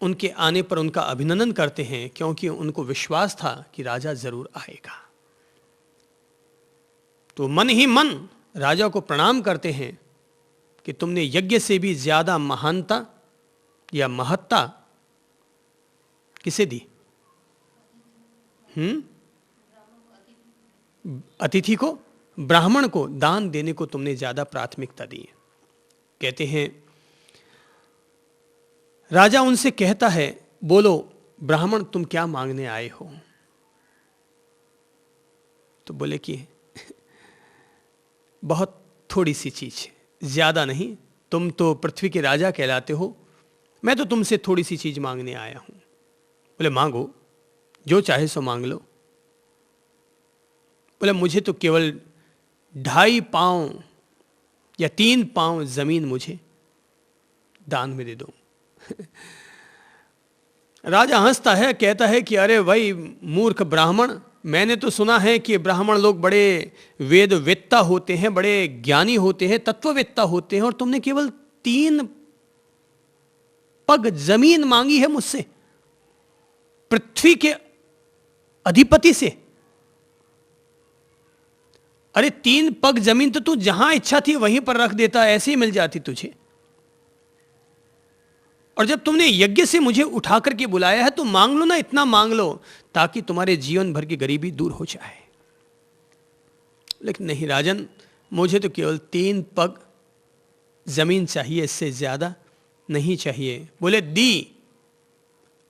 उनके आने पर उनका अभिनंदन करते हैं, क्योंकि उनको विश्वास था कि राजा जरूर आएगा। तो मन ही मन राजा को प्रणाम करते हैं कि तुमने यज्ञ से भी ज्यादा महानता या महत्ता किसे दी? अतिथि को, ब्राह्मण को दान देने को तुमने ज्यादा प्राथमिकता दी है। कहते हैं राजा उनसे कहता है, बोलो ब्राह्मण तुम क्या मांगने आए हो? तो बोले कि बहुत थोड़ी सी चीज, ज्यादा नहीं, तुम तो पृथ्वी के राजा कहलाते हो, मैं तो तुमसे थोड़ी सी चीज मांगने आया हूं। बोले मांगो, जो चाहे सो मांग लो। बोले मुझे तो केवल 2.5 पांव या 3 पांव जमीन मुझे दान में दे दो। राजा हंसता है, कहता है कि अरे भाई मूर्ख ब्राह्मण, मैंने तो सुना है कि ब्राह्मण लोग बड़े वेदवेत्ता होते हैं, बड़े ज्ञानी होते हैं, तत्ववेत्ता होते हैं, और तुमने केवल 3 पग जमीन मांगी है मुझसे, पृथ्वी के अधिपति से। अरे 3 पग जमीन तो तू जहां इच्छा थी वहीं पर रख देता, ऐसे ही मिल जाती तुझे। और जब तुमने यज्ञ से मुझे उठा करके बुलाया है तो मांग लो ना, इतना मांग लो ताकि तुम्हारे जीवन भर की गरीबी दूर हो जाए। लेकिन नहीं राजन, मुझे तो केवल 3 पग जमीन चाहिए, इससे ज्यादा नहीं चाहिए। बोले दी।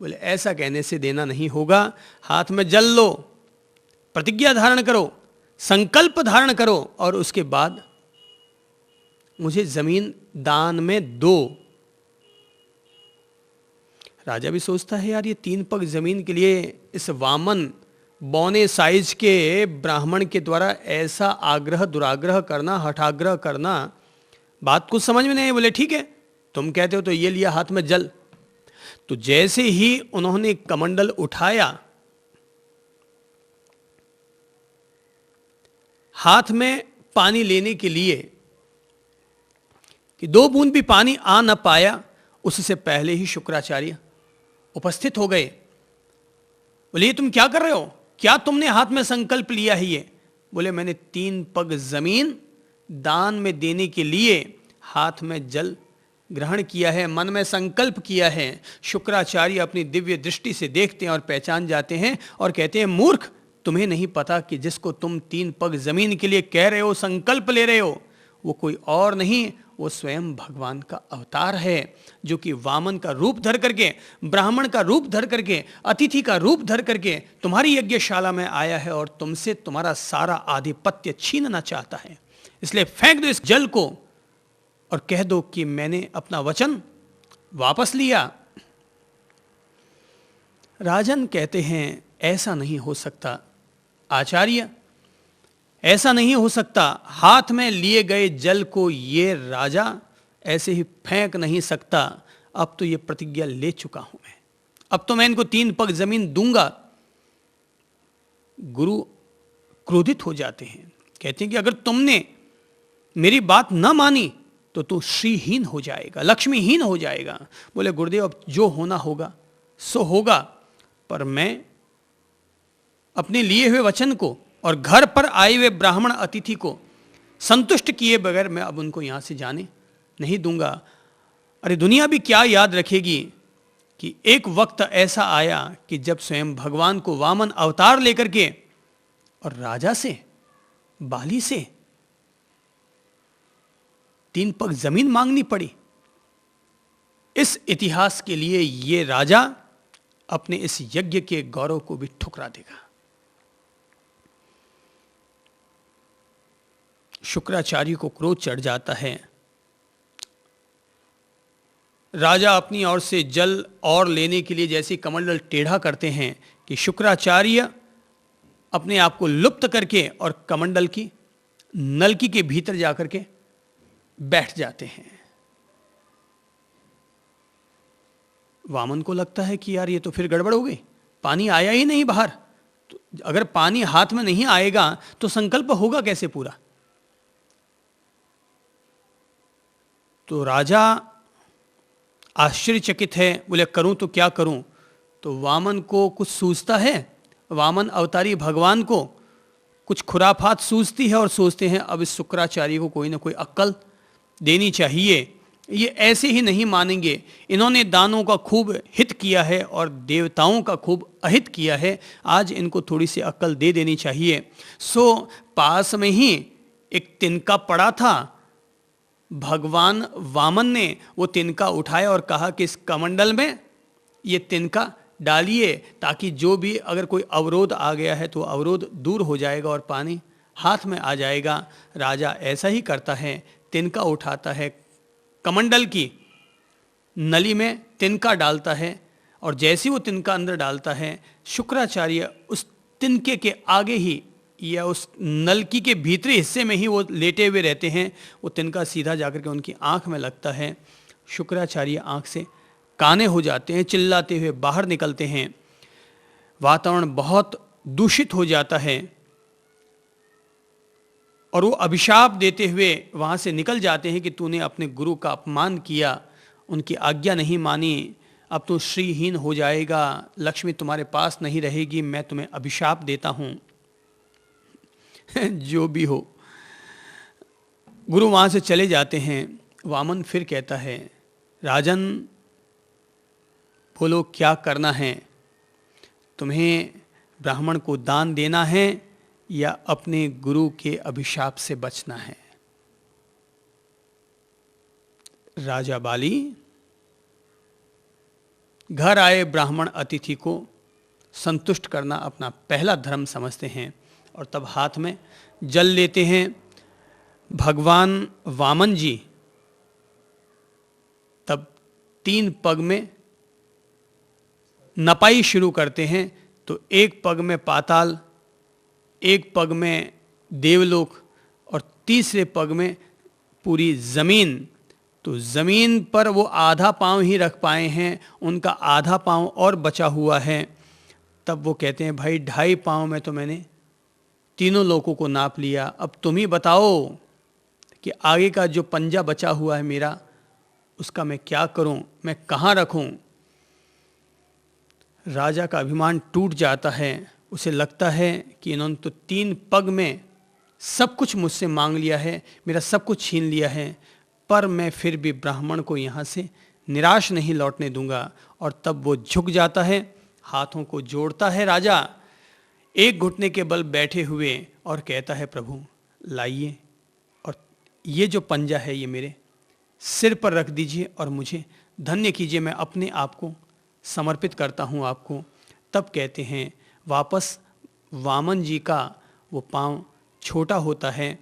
बोले ऐसा कहने से देना नहीं होगा, हाथ में जल लो, प्रतिज्ञा धारण करो, संकल्प धारण करो, और उसके बाद मुझे जमीन दान में दो। राजा भी सोचता है यार ये 3 पग जमीन के लिए इस वामन बौने साइज के ब्राह्मण के द्वारा ऐसा आग्रह दुराग्रह करना, हठाग्रह करना, बात कुछ समझ में नहीं। बोले ठीक है, तुम कहते हो तो ये लिया हाथ में जल। तो जैसे ही उन्होंने कमंडल उठाया, हाथ में पानी लेने के लिए कि 2 बूंद भी पानी आ न पाया, उससे पहले ही शुक्राचार्य उपस्थित हो गए। बोले ये तुम क्या कर रहे हो? क्या तुमने हाथ में संकल्प लिया है ये? बोले मैंने 3 पग जमीन दान में देने के लिए हाथ में जल ग्रहण किया है, मन में संकल्प किया है। शुक्राचार्य अपनी दिव्य दृष्टि से देखते हैं और पहचान जाते हैं और कहते हैं मूर्ख, तुम्हें नहीं पता कि जिसको तुम 3 पग जमीन के लिए कह रहे हो, संकल्प ले रहे हो, वो कोई और नहीं, वो स्वयं भगवान का अवतार है, जो कि वामन का रूप धर करके, ब्राह्मण का रूप धर करके, अतिथि का रूप धर करके तुम्हारी यज्ञशाला में आया है और तुमसे तुम्हारा सारा आधिपत्य छीनना चाहता है। इसलिए फेंक दो इस जल को और कह दो कि मैंने अपना वचन वापस लिया। राजन कहते हैं ऐसा नहीं हो सकता आचार्य, ऐसा नहीं हो सकता। हाथ में लिए गए जल को ये राजा ऐसे ही फेंक नहीं सकता। अब तो ये प्रतिज्ञा ले चुका हूं मैं, अब तो मैं इनको 3 पग जमीन दूंगा। गुरु क्रोधित हो जाते हैं, कहते हैं कि अगर तुमने मेरी बात न मानी तो तू श्रीहीन हो जाएगा, लक्ष्मीहीन हो जाएगा। बोले गुरुदेव अब जो होना होगा सो होगा, पर मैं अपने लिए हुए वचन को और घर पर आए हुए ब्राह्मण अतिथि को संतुष्ट किए बगैर मैं अब उनको यहां से जाने नहीं दूंगा। अरे दुनिया भी क्या याद रखेगी कि एक वक्त ऐसा आया कि जब स्वयं भगवान को वामन अवतार लेकर के और राजा से, बाली से 3 पग जमीन मांगनी पड़ी। इस इतिहास के लिए ये राजा अपने इस यज्ञ के गौरव को भी ठुकरा देगा। शुक्राचार्य को क्रोध चढ़ जाता है। राजा अपनी ओर से जल और लेने के लिए जैसे कमंडल टेढ़ा करते हैं कि शुक्राचार्य अपने आप को लुप्त करके और कमंडल की नलकी के भीतर जाकर के बैठ जाते हैं। वामन को लगता है कि यार ये तो फिर गड़बड़ हो गई, पानी आया ही नहीं बाहर। तो अगर पानी हाथ में नहीं आएगा तो संकल्प होगा कैसे पूरा। तो राजा आश्चर्यचकित है, बोले करूं तो क्या करूं। तो वामन को कुछ सूझता है, वामन अवतारी भगवान को कुछ खुराफात सूझती है और सोचते हैं अब इस शुक्राचार्य को कोई ना कोई अक्ल देनी चाहिए। ये ऐसे ही नहीं मानेंगे, इन्होंने दानों का खूब हित किया है और देवताओं का खूब अहित किया है, आज इनको थोड़ी सी अक्ल दे देनी चाहिए। सो पास में ही एक तिनका पड़ा था, भगवान वामन ने वो तिनका उठाया और कहा कि इस कमंडल में ये तिनका डालिए ताकि जो भी अगर कोई अवरोध आ गया है तो अवरोध दूर हो जाएगा और पानी हाथ में आ जाएगा। राजा ऐसा ही करता है, तिनका उठाता है, कमंडल की नली में तिनका डालता है और जैसे वो तिनका अंदर डालता है, शुक्राचार्य उस तिनके के आगे ही या उस नलकी के भीतरी हिस्से में ही वो लेटे हुए रहते हैं। वो तिनका सीधा जाकर के उनकी आंख में लगता है। शुक्राचार्य आंख से काने हो जाते हैं, चिल्लाते हुए बाहर निकलते हैं। वातावरण बहुत दूषित हो जाता है और वो अभिशाप देते हुए वहाँ से निकल जाते हैं कि तूने अपने गुरु का अपमान किया, उनकी आज्ञा नहीं मानी, अब तू श्रीहीन हो जाएगा, लक्ष्मी तुम्हारे पास नहीं रहेगी, मैं तुम्हें अभिशाप देता हूँ। जो भी हो, गुरु वहाँ से चले जाते हैं। वामन फिर कहता है, राजन बोलो क्या करना है, तुम्हें ब्राह्मण को दान देना है या अपने गुरु के अभिशाप से बचना है। राजा बाली घर आए ब्राह्मण अतिथि को संतुष्ट करना अपना पहला धर्म समझते हैं और तब हाथ में जल लेते हैं। भगवान वामन जी तब 3 पग में नपाई शुरू करते हैं। तो एक पग में पाताल, एक पग में देवलोक और तीसरे पग में पूरी ज़मीन। तो ज़मीन पर वो आधा पाँव ही रख पाए हैं, उनका आधा पाँव और बचा हुआ है। तब वो कहते हैं, भाई 2.5 पाँव में तो मैंने तीनों लोगों को नाप लिया, अब तुम ही बताओ कि आगे का जो पंजा बचा हुआ है मेरा, उसका मैं क्या करूं, मैं कहाँ रखूं। राजा का अभिमान टूट जाता है। उसे लगता है कि इन्होंने तो 3 पग में सब कुछ मुझसे मांग लिया है, मेरा सब कुछ छीन लिया है, पर मैं फिर भी ब्राह्मण को यहाँ से निराश नहीं लौटने दूंगा। और तब वो झुक जाता है, हाथों को जोड़ता है राजा, एक घुटने के बल बैठे हुए और कहता है, प्रभु लाइए और ये जो पंजा है ये मेरे सिर पर रख दीजिए और मुझे धन्य कीजिए, मैं अपने आप को समर्पित करता हूँ आपको। तब कहते हैं, वापस वामन जी का वो पाँव छोटा होता है,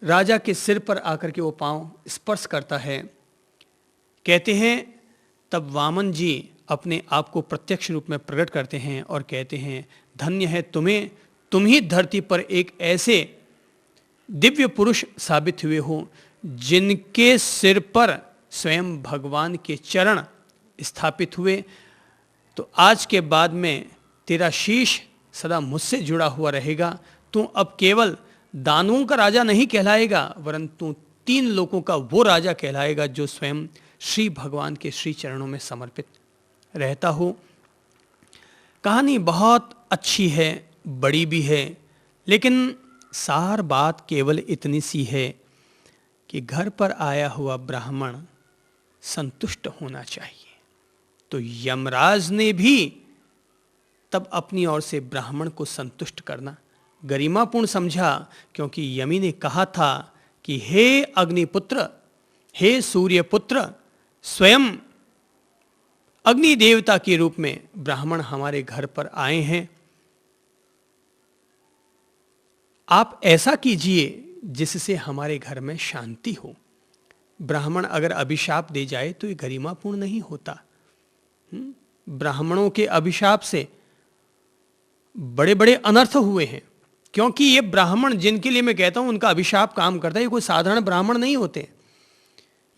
राजा के सिर पर आकर के वो पाँव स्पर्श करता है। कहते हैं तब वामन जी अपने आप को प्रत्यक्ष रूप में प्रकट करते हैं और कहते हैं, धन्य है तुम्हें, तुम ही धरती पर एक ऐसे दिव्य पुरुष साबित हुए हो जिनके सिर पर स्वयं भगवान के चरण स्थापित हुए। तो आज के बाद में तेरा शीश सदा मुझसे जुड़ा हुआ रहेगा। तू अब केवल दानवों का राजा नहीं कहलाएगा, वरन तू 3 लोगों का वो राजा कहलाएगा जो स्वयं श्री भगवान के श्री चरणों में समर्पित रहता हो। कहानी बहुत अच्छी है, बड़ी भी है, लेकिन सार बात केवल इतनी सी है कि घर पर आया हुआ ब्राह्मण संतुष्ट होना चाहिए। तो यमराज ने भी तब अपनी ओर से ब्राह्मण को संतुष्ट करना गरिमापूर्ण समझा, क्योंकि यमी ने कहा था कि हे अग्निपुत्र, हे सूर्यपुत्र, स्वयं अग्नि देवता के रूप में ब्राह्मण हमारे घर पर आए हैं, आप ऐसा कीजिए जिससे हमारे घर में शांति हो। ब्राह्मण अगर अभिशाप दे जाए तो ये गरिमापूर्ण नहीं होता। ब्राह्मणों के अभिशाप से बड़े बड़े अनर्थ हुए हैं, क्योंकि ये ब्राह्मण जिनके लिए मैं कहता हूं उनका अभिशाप काम करता है, ये कोई साधारण ब्राह्मण नहीं होते।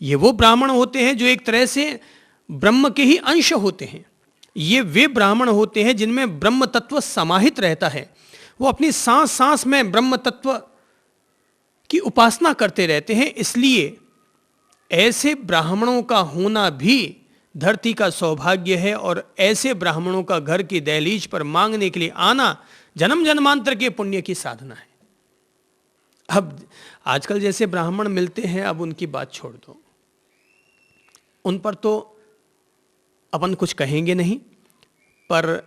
ये वो ब्राह्मण होते हैं जो एक तरह से ब्रह्म के ही अंश होते हैं। ये वे ब्राह्मण होते हैं जिनमें ब्रह्म तत्व समाहित रहता है। वो अपनी सांस सांस में ब्रह्म तत्व की उपासना करते रहते हैं। इसलिए ऐसे ब्राह्मणों का होना भी धरती का सौभाग्य है, और ऐसे ब्राह्मणों का घर की दहलीज पर मांगने के लिए आना जन्म जन्मांतर के पुण्य की साधना है। अब आजकल जैसे ब्राह्मण मिलते हैं, अब उनकी बात छोड़ दो, उन पर तो अपन कुछ कहेंगे नहीं, पर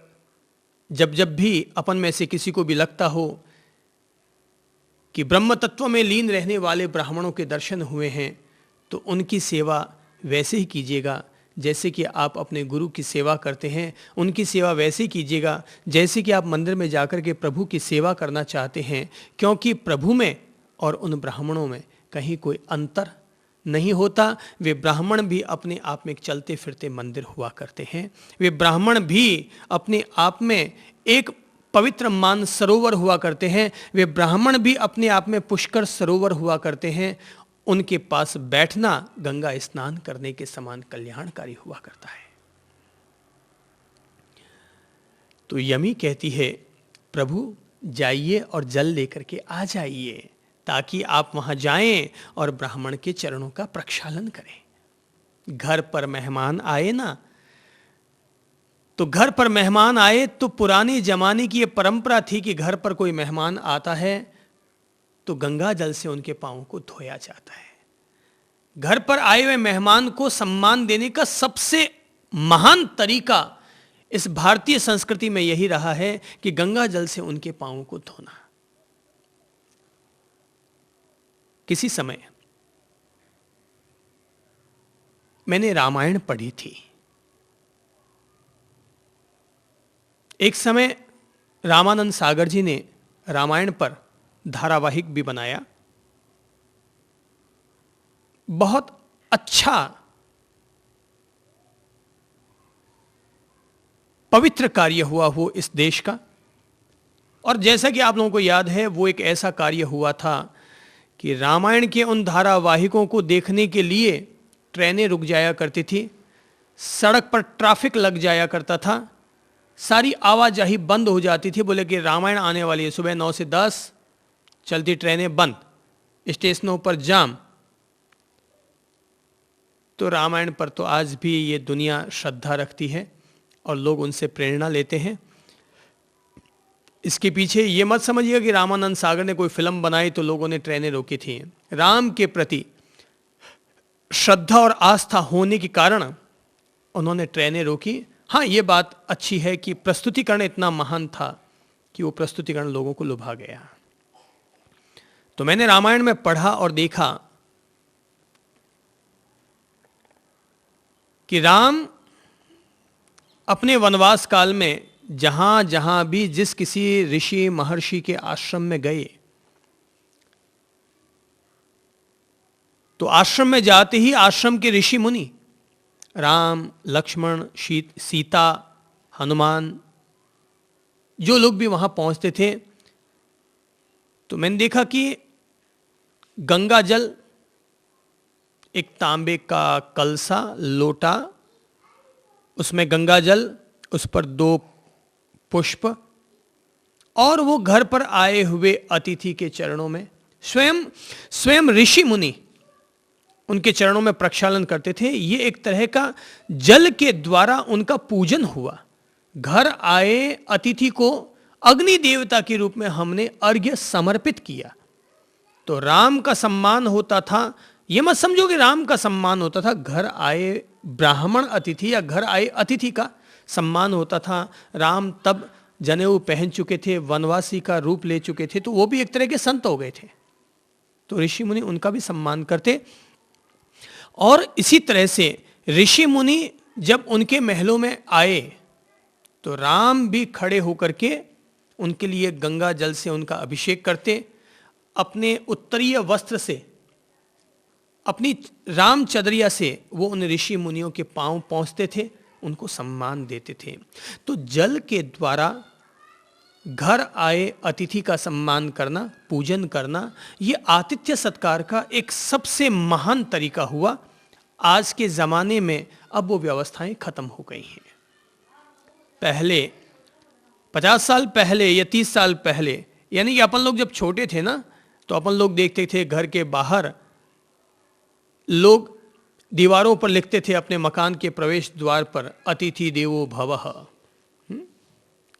जब जब भी अपन में से किसी को भी लगता हो कि ब्रह्म तत्व में लीन रहने वाले ब्राह्मणों के दर्शन हुए हैं, तो उनकी सेवा वैसे ही कीजिएगा जैसे कि आप अपने गुरु की सेवा करते हैं। उनकी सेवा वैसे ही कीजिएगा जैसे कि आप मंदिर में जाकर के प्रभु की सेवा करना चाहते हैं, क्योंकि प्रभु में और उन ब्राह्मणों में कहीं कोई अंतर नहीं होता। वे ब्राह्मण भी अपने आप में एक चलते फिरते मंदिर हुआ करते हैं। वे ब्राह्मण भी अपने आप में एक पवित्र मान सरोवर हुआ करते हैं। वे ब्राह्मण भी अपने आप में पुष्कर सरोवर हुआ करते हैं। उनके पास बैठना गंगा स्नान करने के समान कल्याणकारी हुआ करता है। तो यमी कहती है, प्रभु जाइए और जल लेकर के आ जाइए, ताकि आप वहां जाएं और ब्राह्मण के चरणों का प्रक्षालन करें। घर पर मेहमान आए ना, तो घर पर मेहमान आए तो पुराने जमाने की ये परंपरा थी कि घर पर कोई मेहमान आता है तो गंगा जल से उनके पांवों को धोया जाता है। घर पर आए हुए मेहमान को सम्मान देने का सबसे महान तरीका इस भारतीय संस्कृति में यही रहा है कि गंगा जल से उनके पांवों को धोना। किसी समय मैंने रामायण पढ़ी थी। एक समय रामानंद सागर जी ने रामायण पर धारावाहिक भी बनाया। बहुत अच्छा पवित्र कार्य हुआ वो इस देश का। और जैसा कि आप लोगों को याद है, वो एक ऐसा कार्य हुआ था कि रामायण के उन धारावाहिकों को देखने के लिए ट्रेनें रुक जाया करती थी, सड़क पर ट्रैफिक लग जाया करता था, सारी आवाजाही बंद हो जाती थी। बोले कि रामायण आने वाली है, सुबह 9 से 10 चलती ट्रेनें बंद, स्टेशनों पर जाम। तो रामायण पर तो आज भी ये दुनिया श्रद्धा रखती है और लोग उनसे प्रेरणा लेते हैं। इसके पीछे ये मत समझिएगा कि रामानंद सागर ने कोई फिल्म बनाई तो लोगों ने ट्रेनें रोकी थी। राम के प्रति श्रद्धा और आस्था होने के कारण उन्होंने ट्रेनें रोकी। हाँ, ये बात अच्छी है कि प्रस्तुतिकरण इतना महान था कि वो प्रस्तुतिकरण लोगों को लुभा गया। तो मैंने रामायण में पढ़ा और देखा कि राम अपने वनवास काल में जहां जहां भी जिस किसी ऋषि महर्षि के आश्रम में गए, तो आश्रम में जाते ही आश्रम के ऋषि मुनि राम, लक्ष्मण, सीता, हनुमान, जो लोग भी वहां पहुंचते थे, तो मैंने देखा कि गंगा जल, एक तांबे का कलसा, लोटा, उसमें गंगा जल, उस पर 2 पुष्प, और वो घर पर आए हुए अतिथि के चरणों में स्वयं ऋषि मुनि उनके चरणों में प्रक्षालन करते थे। ये एक तरह का जल के द्वारा उनका पूजन हुआ। घर आए अतिथि को अग्नि देवता के रूप में हमने अर्घ्य समर्पित किया। तो राम का सम्मान होता था ये मत समझो कि राम का सम्मान होता था, घर आए ब्राह्मण अतिथि या घर आए अतिथि का सम्मान होता था। राम तब जनेऊ पहन चुके थे, वनवासी का रूप ले चुके थे, तो वो भी एक तरह के संत हो गए थे, तो ऋषि मुनि उनका भी सम्मान करते। और इसी तरह से ऋषि मुनि जब उनके महलों में आए तो राम भी खड़े होकर के उनके लिए गंगा जल से उनका अभिषेक करते, अपने उत्तरीय वस्त्र से, अपनी राम चदरिया से वो उन ऋषि मुनियों के पांव पहुंचते थे, उनको सम्मान देते थे। तो जल के द्वारा घर आए अतिथि का सम्मान करना, पूजन करना, ये आतिथ्य सत्कार का एक सबसे महान तरीका हुआ। आज के ज़माने में अब वो व्यवस्थाएं खत्म हो गई हैं। पहले 50 साल पहले या 30 साल पहले, यानी कि अपन लोग जब छोटे थे ना, तो अपन लोग देखते थे घर के बाहर लोग दीवारों पर लिखते थे अपने मकान के प्रवेश द्वार पर, अतिथि देवो भवः,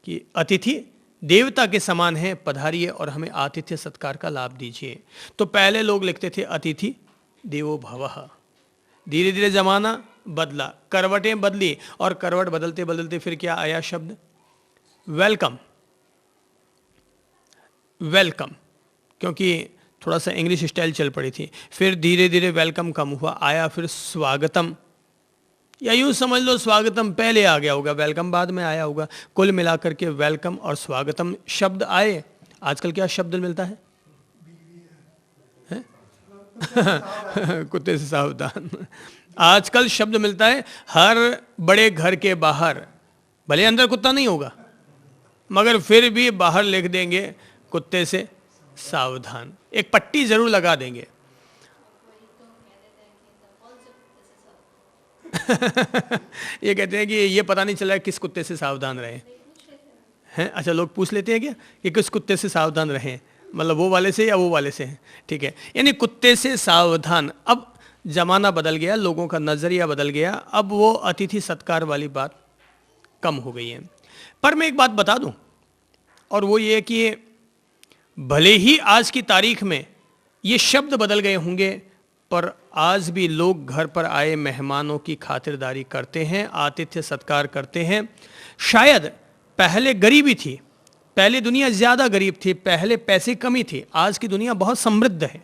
कि अतिथि देवता के समान है, पधारिए और हमें आतिथ्य सत्कार का लाभ दीजिए। तो पहले लोग लिखते थे अतिथि देवो भवः। धीरे धीरे जमाना बदला, करवटें बदली, और करवट बदलते बदलते फिर क्या आया शब्द, वेलकम। वेलकम, क्योंकि थोड़ा सा इंग्लिश स्टाइल चल पड़ी थी। फिर धीरे धीरे वेलकम कम हुआ, आया फिर स्वागतम, या यूं समझ लो स्वागतम पहले आ गया होगा, वेलकम बाद में आया होगा। कुल मिलाकर के वेलकम और स्वागतम शब्द आए। आजकल क्या शब्द मिलता है? कुत्ते से सावधान। आजकल शब्द मिलता है हर बड़े घर के बाहर, भले अंदर कुत्ता नहीं होगा मगर फिर भी बाहर लिख देंगे कुत्ते से सावधान, एक पट्टी जरूर लगा देंगे। ये कहते हैं कि ये पता नहीं चला किस कुत्ते से सावधान रहे हैं। अच्छा, लोग पूछ लेते हैं क्या कि किस कुत्ते से सावधान रहें, मतलब वो वाले से या वो वाले से, ठीक है, यानी कुत्ते से सावधान। अब जमाना बदल गया, लोगों का नजरिया बदल गया, अब वो अतिथि सत्कार वाली बात कम हो गई है। पर मैं एक बात बता दूं, और वो ये कि भले ही आज की तारीख में ये शब्द बदल गए होंगे, पर आज भी लोग घर पर आए मेहमानों की खातिरदारी करते हैं, आतिथ्य सत्कार करते हैं। शायद पहले गरीबी थी, पहले दुनिया ज़्यादा गरीब थी, पहले पैसे कमी थी, आज की दुनिया बहुत समृद्ध है।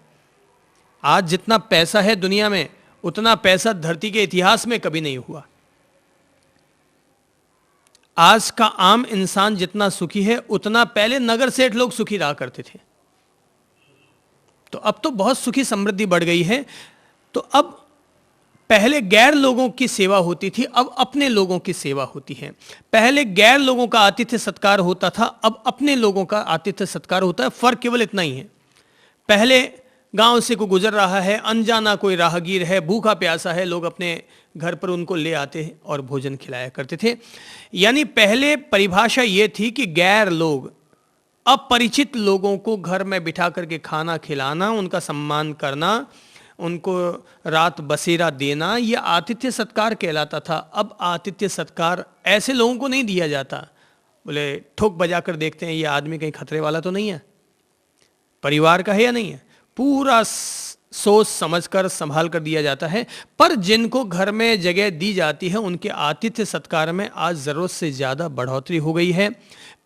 आज जितना पैसा है दुनिया में, उतना पैसा धरती के इतिहास में कभी नहीं हुआ। आज का आम इंसान जितना सुखी है, उतना पहले नगर सेठ लोग सुखी रहा करते थे। तो अब तो बहुत सुखी समृद्धि बढ़ गई है। तो अब पहले गैर लोगों की सेवा होती थी, अब अपने लोगों की सेवा होती है। पहले गैर लोगों का आतिथ्य सत्कार होता था, अब अपने लोगों का आतिथ्य सत्कार होता है। फर्क केवल इतना ही है, पहले गांव से कोई गुजर रहा है, अनजाना कोई राहगीर है, भूखा प्यासा है, लोग अपने घर पर उनको ले आते हैं और भोजन खिलाया करते थे। यानी पहले परिभाषा ये थी कि गैर लोग, अपरिचित लोगों को घर में बिठा करके खाना खिलाना, उनका सम्मान करना, उनको रात बसेरा देना, यह आतिथ्य सत्कार कहलाता था। अब आतिथ्य सत्कार ऐसे लोगों को नहीं दिया जाता, बोले ठोक बजा कर देखते हैं ये आदमी कहीं खतरे वाला तो नहीं है, परिवार का है या नहीं है, पूरा सोच समझकर संभाल कर दिया जाता है। पर जिनको घर में जगह दी जाती है, उनके आतिथ्य सत्कार में आज ज़रूरत से ज़्यादा बढ़ोतरी हो गई है।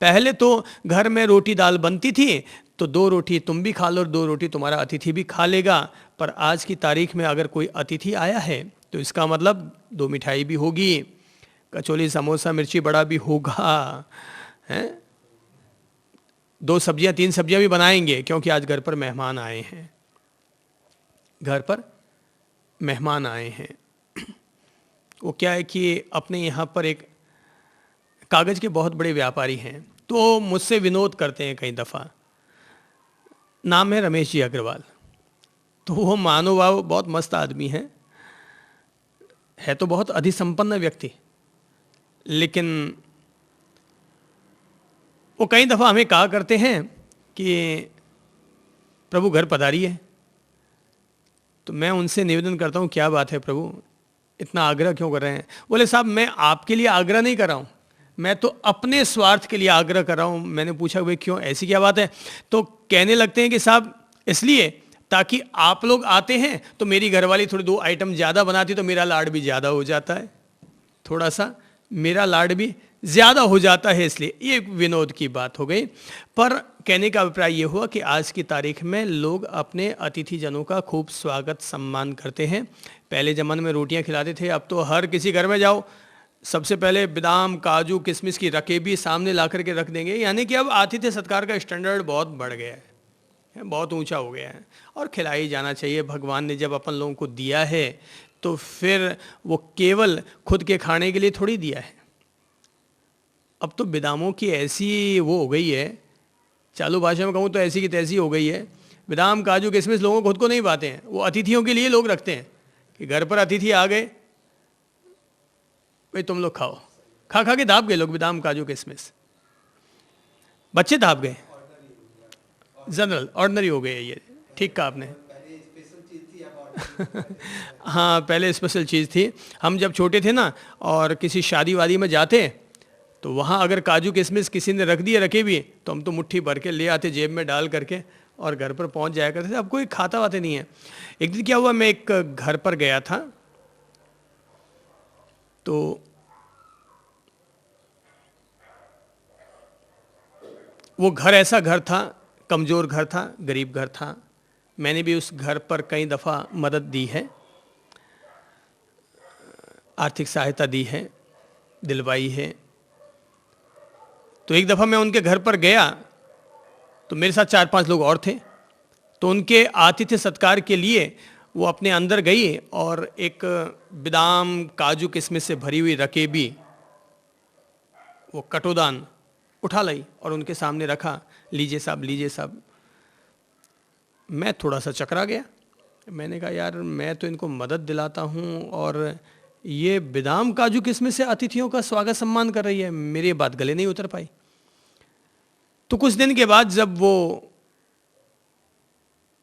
पहले तो घर में रोटी दाल बनती थी, तो 2 रोटी तुम भी खा लो और 2 रोटी तुम्हारा अतिथि भी खा लेगा। पर आज की तारीख में अगर कोई अतिथि आया है, तो इसका मतलब 2 मिठाई भी होगी, कचौली समोसा मिर्ची बड़ा भी होगा, हैं, 2 सब्जियां 3 सब्जियां भी बनाएंगे, क्योंकि आज घर पर मेहमान आए हैं, घर पर मेहमान आए हैं। वो क्या है कि अपने यहाँ पर एक कागज़ के बहुत बड़े व्यापारी हैं, तो मुझसे विनोद करते हैं कई दफ़ा। नाम है रमेश जी अग्रवाल। तो वो महानुभाव बहुत मस्त आदमी है तो बहुत अधिसंपन्न व्यक्ति, लेकिन वो कई दफ़ा हमें कहा करते हैं कि प्रभु घर पधारिए। तो मैं उनसे निवेदन करता हूँ, क्या बात है प्रभु, इतना आग्रह क्यों कर रहे हैं? बोले साहब, मैं आपके लिए आग्रह नहीं कर रहा हूँ, मैं तो अपने स्वार्थ के लिए आग्रह कर रहा हूँ। मैंने पूछा भाई क्यों, ऐसी क्या बात है? तो कहने लगते हैं कि साहब इसलिए ताकि आप लोग आते हैं तो मेरी घरवाली थोड़ी 2 आइटम ज़्यादा बनाती तो मेरा लाड भी ज़्यादा हो जाता है, थोड़ा सा मेरा लाड भी ज़्यादा हो जाता है, इसलिए ये विनोद की बात हो गई। पर कहने का अभिप्राय ये हुआ कि आज की तारीख में लोग अपने अतिथिजनों का खूब स्वागत सम्मान करते हैं। पहले ज़माने में रोटियां खिलाते थे, अब तो हर किसी घर में जाओ सबसे पहले बादाम काजू किशमिश की रकेबी सामने ला करके रख देंगे। यानी कि अब आतिथ्य सत्कार का स्टैंडर्ड बहुत बढ़ गया है, बहुत ऊंचा हो गया है और खिलाई जाना चाहिए। भगवान ने जब अपन लोगों को दिया है तो फिर वो केवल खुद के खाने के लिए थोड़ी दिया है। अब तो बादामों की ऐसी वो हो गई है, चालू भाषा में कहूँ तो ऐसी की तैसी हो गई है। बादाम काजू किशमिश लोगों को खुद को नहीं पाते हैं, वो अतिथियों के लिए लोग रखते हैं कि घर पर अतिथि आ गए, भाई तुम लोग खाओ। खा खा के दाब गए लोग बादाम काजू किशमिश, बच्चे दाब गए, जनरल ऑर्डिनरी हो गए। ये ठीक कहा आपने। हाँ, पहले स्पेशल चीज़ थी। हम जब छोटे थे ना और किसी शादी वादी में जाते तो वहाँ अगर काजू किशमिश किसी ने रख दिए रखे भी तो हम तो मुट्ठी भर के ले आते जेब में डाल करके और घर पर पहुँच जाया करते थे। अब कोई खाता वाते नहीं है। एक दिन क्या हुआ, मैं एक घर पर गया था तो वो घर ऐसा घर था, कमज़ोर घर था, गरीब घर था। मैंने भी उस घर पर कई दफ़ा मदद दी है, आर्थिक सहायता दी है, दिलवाई है। तो एक दफ़ा मैं उनके घर पर गया तो मेरे साथ 4-5 लोग और थे। तो उनके आतिथ्य सत्कार के लिए वो अपने अंदर गई और एक बादाम काजू किशमिश से भरी हुई रकेबी, वो कटोदान उठा लाई और उनके सामने रखा, लीजिए साहब लीजिए साहब। मैं थोड़ा सा चकरा गया। मैंने कहा यार मैं तो इनको मदद दिलाता हूँ और ये बादाम काजू किशमिश से अतिथियों का स्वागत सम्मान कर रही है, मेरी बात गले नहीं उतर पाई। तो कुछ दिन के बाद जब वो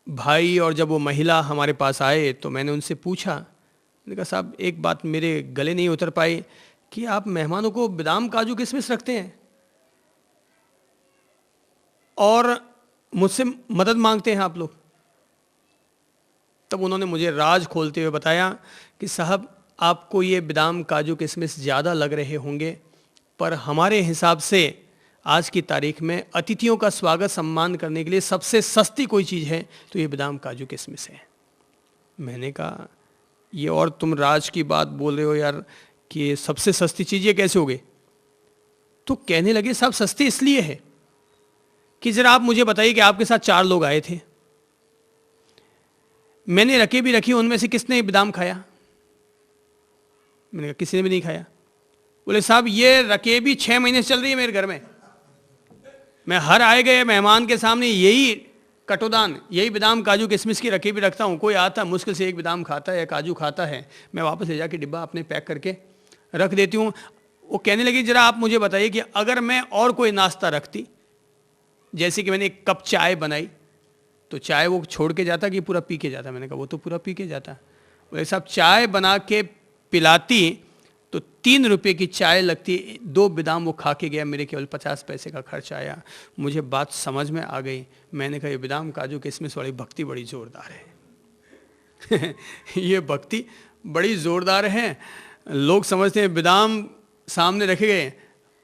भाई और जब वो महिला हमारे पास आए तो मैंने उनसे पूछा, मैंने कहा साहब एक बात मेरे गले नहीं उतर पाई कि आप मेहमानों को बादाम काजू किशमिश रखते हैं और मुझसे मदद मांगते हैं आप लोग। तब उन्होंने मुझे राज खोलते हुए बताया कि साहब आपको ये बादाम काजू किशमिश ज़्यादा लग रहे होंगे, पर हमारे हिसाब से आज की तारीख में अतिथियों का स्वागत सम्मान करने के लिए सबसे सस्ती कोई चीज़ है तो ये बादाम काजू किशमिश है। मैंने कहा ये और तुम राज की बात बोल रहे हो यार कि सबसे सस्ती चीज़ ये कैसे हो गई? तो कहने लगे साहब सस्ती इसलिए है कि ज़रा आप मुझे बताइए कि आपके साथ 4 लोग आए थे, मैंने रकेबी रखी, उनमें से किसने बादाम खाया? मैंने कहा किसी ने भी नहीं खाया। बोले साहब ये रकेबी 6 महीने से चल रही है मेरे घर में, मैं हर आए गए मेहमान के सामने यही कटोदान, यही बादाम काजू किशमिश की रकेबी रखता हूँ। कोई आता मुश्किल से एक बादाम खाता है या काजू खाता है, मैं वापस ले जाके डिब्बा अपने पैक करके रख देती हूँ। वो कहने लगी जरा आप मुझे बताइए कि अगर मैं और कोई नाश्ता रखती, जैसे कि मैंने एक कप चाय बनाई, तो चाय वो छोड़ के जाता कि पूरा पी के जाता? मैंने कहा वो तो पूरा पी के जाता। बोले साहब चाय बना के पिलाती तो 3 रुपये की चाय लगती, 2 बादाम वो खा के गया, मेरे केवल 50 पैसे का खर्च आया। मुझे बात समझ में आ गई। मैंने कहा ये बादाम काजू किशमिश वाली भक्ति बड़ी ज़ोरदार है। ये भक्ति बड़ी ज़ोरदार है। लोग समझते हैं बादाम सामने रखे गए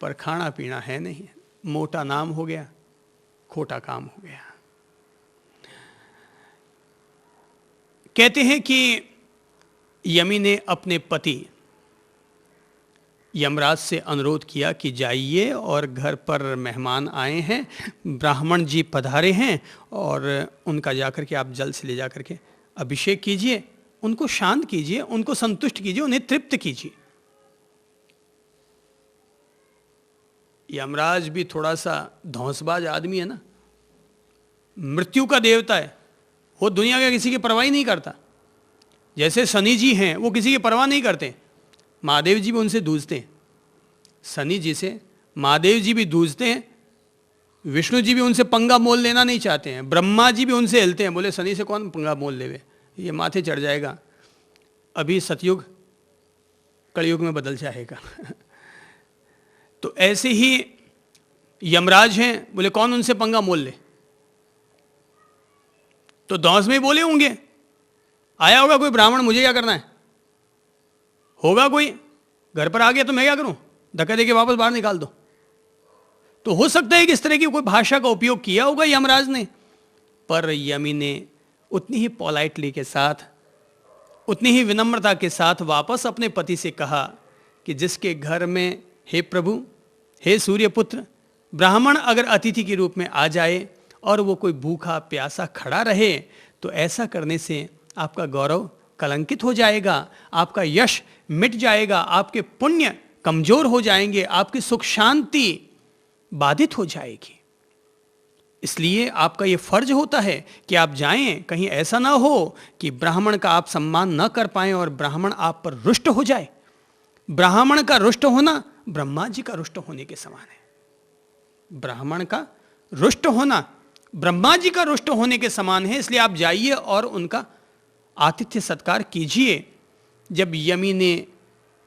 पर खाना पीना है नहीं, मोटा नाम हो गया, खोटा काम हो गया। कहते हैं कि यमी ने अपने पति यमराज से अनुरोध किया कि जाइए और घर पर मेहमान आए हैं, ब्राह्मण जी पधारे हैं और उनका जाकर के आप जल से ले जाकर के अभिषेक कीजिए, उनको शांत कीजिए, उनको संतुष्ट कीजिए, उन्हें तृप्त कीजिए। यमराज भी थोड़ा सा धौंसबाज आदमी है ना, मृत्यु का देवता है, वो दुनिया के किसी की परवाह नहीं करता। जैसे शनि जी हैं वो किसी की परवाह नहीं करते, महादेव जी भी उनसे जूझते हैं। शनि जी से महादेव जी भी जूझते हैं, विष्णु जी भी उनसे पंगा मोल लेना नहीं चाहते हैं, ब्रह्मा जी भी उनसे हिलते हैं, बोले शनि से कौन पंगा मोल लेवे, ये माथे चढ़ जाएगा, अभी सतयुग कलयुग में बदल जाएगा। तो ऐसे ही यमराज हैं, बोले कौन उनसे पंगा मोल ले। तो दौस में बोले होंगे, आया होगा कोई ब्राह्मण, मुझे क्या करना है, होगा कोई घर पर आ गया तो मैं क्या करूं, धक्का देके वापस बाहर निकाल दो। तो हो सकता है कि इस तरह की कोई भाषा का उपयोग किया होगा यमराज ने, पर यमी ने उतनी ही पोलाइटली के साथ, उतनी ही विनम्रता के साथ वापस अपने पति से कहा कि जिसके घर में, हे प्रभु, हे सूर्यपुत्र, ब्राह्मण अगर अतिथि के रूप में आ जाए और वो कोई भूखा प्यासा खड़ा रहे तो ऐसा करने से आपका गौरव कलंकित हो जाएगा, आपका यश मिट जाएगा, आपके पुण्य कमजोर हो जाएंगे, आपकी सुख शांति बाधित हो जाएगी। इसलिए आपका ये फर्ज होता है कि आप जाएं, कहीं ऐसा ना हो कि ब्राह्मण का आप सम्मान न कर पाएं और ब्राह्मण आप पर रुष्ट हो जाए। ब्राह्मण का रुष्ट होना ब्रह्मा जी का रुष्ट होने के समान है। ब्राह्मण का रुष्ट होना ब्रह्मा जी का रुष्ट होने के समान है। इसलिए आप जाइए और उनका आतिथ्य सत्कार कीजिए। जब यमी ने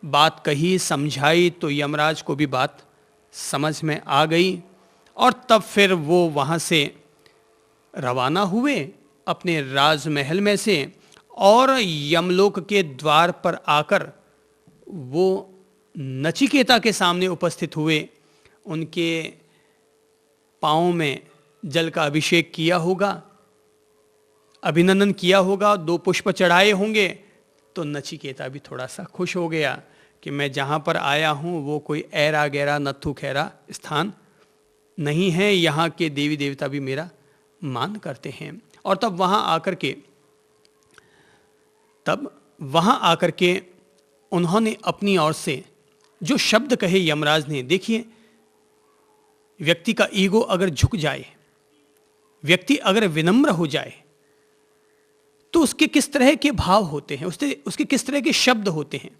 बात कही, समझाई, तो यमराज को भी बात समझ में आ गई और तब फिर वो वहाँ से रवाना हुए अपने राजमहल में से और यमलोक के द्वार पर आकर वो नचिकेता के सामने उपस्थित हुए। उनके पाँव में जल का अभिषेक किया होगा, अभिनंदन किया होगा, 2 पुष्प चढ़ाए होंगे। तो नचिकेता भी थोड़ा सा खुश हो गया कि मैं जहाँ पर आया हूँ वो कोई ऐरा गैरा नत्थु खैरा स्थान नहीं है, यहाँ के देवी देवता भी मेरा मान करते हैं। और तब वहाँ आकर के उन्होंने अपनी ओर से जो शब्द कहे यमराज ने, देखिए व्यक्ति का ईगो अगर झुक जाए, व्यक्ति अगर विनम्र हो जाए तो उसके किस तरह के भाव होते हैं, उसके किस तरह के शब्द होते हैं।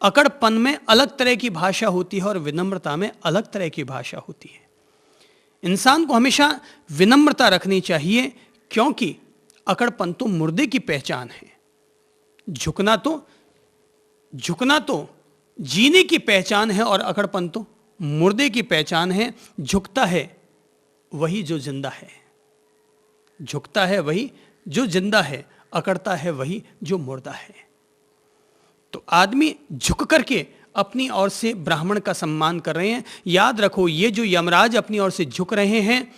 अकड़पन में अलग तरह की भाषा होती है और विनम्रता में अलग तरह की भाषा होती है। इंसान को हमेशा विनम्रता रखनी चाहिए, क्योंकि अकड़पन तो मुर्दे की पहचान है, झुकना तो जीने की पहचान है और अकड़पन तो मुर्दे की पहचान है। झुकता है वही जो जिंदा है, झुकता है वही जो जिंदा है, अकड़ता है वही जो मुर्दा है। तो आदमी झुक करके अपनी ओर से ब्राह्मण का सम्मान कर रहे हैं। याद रखो, ये जो यमराज अपनी ओर से झुक रहे हैं,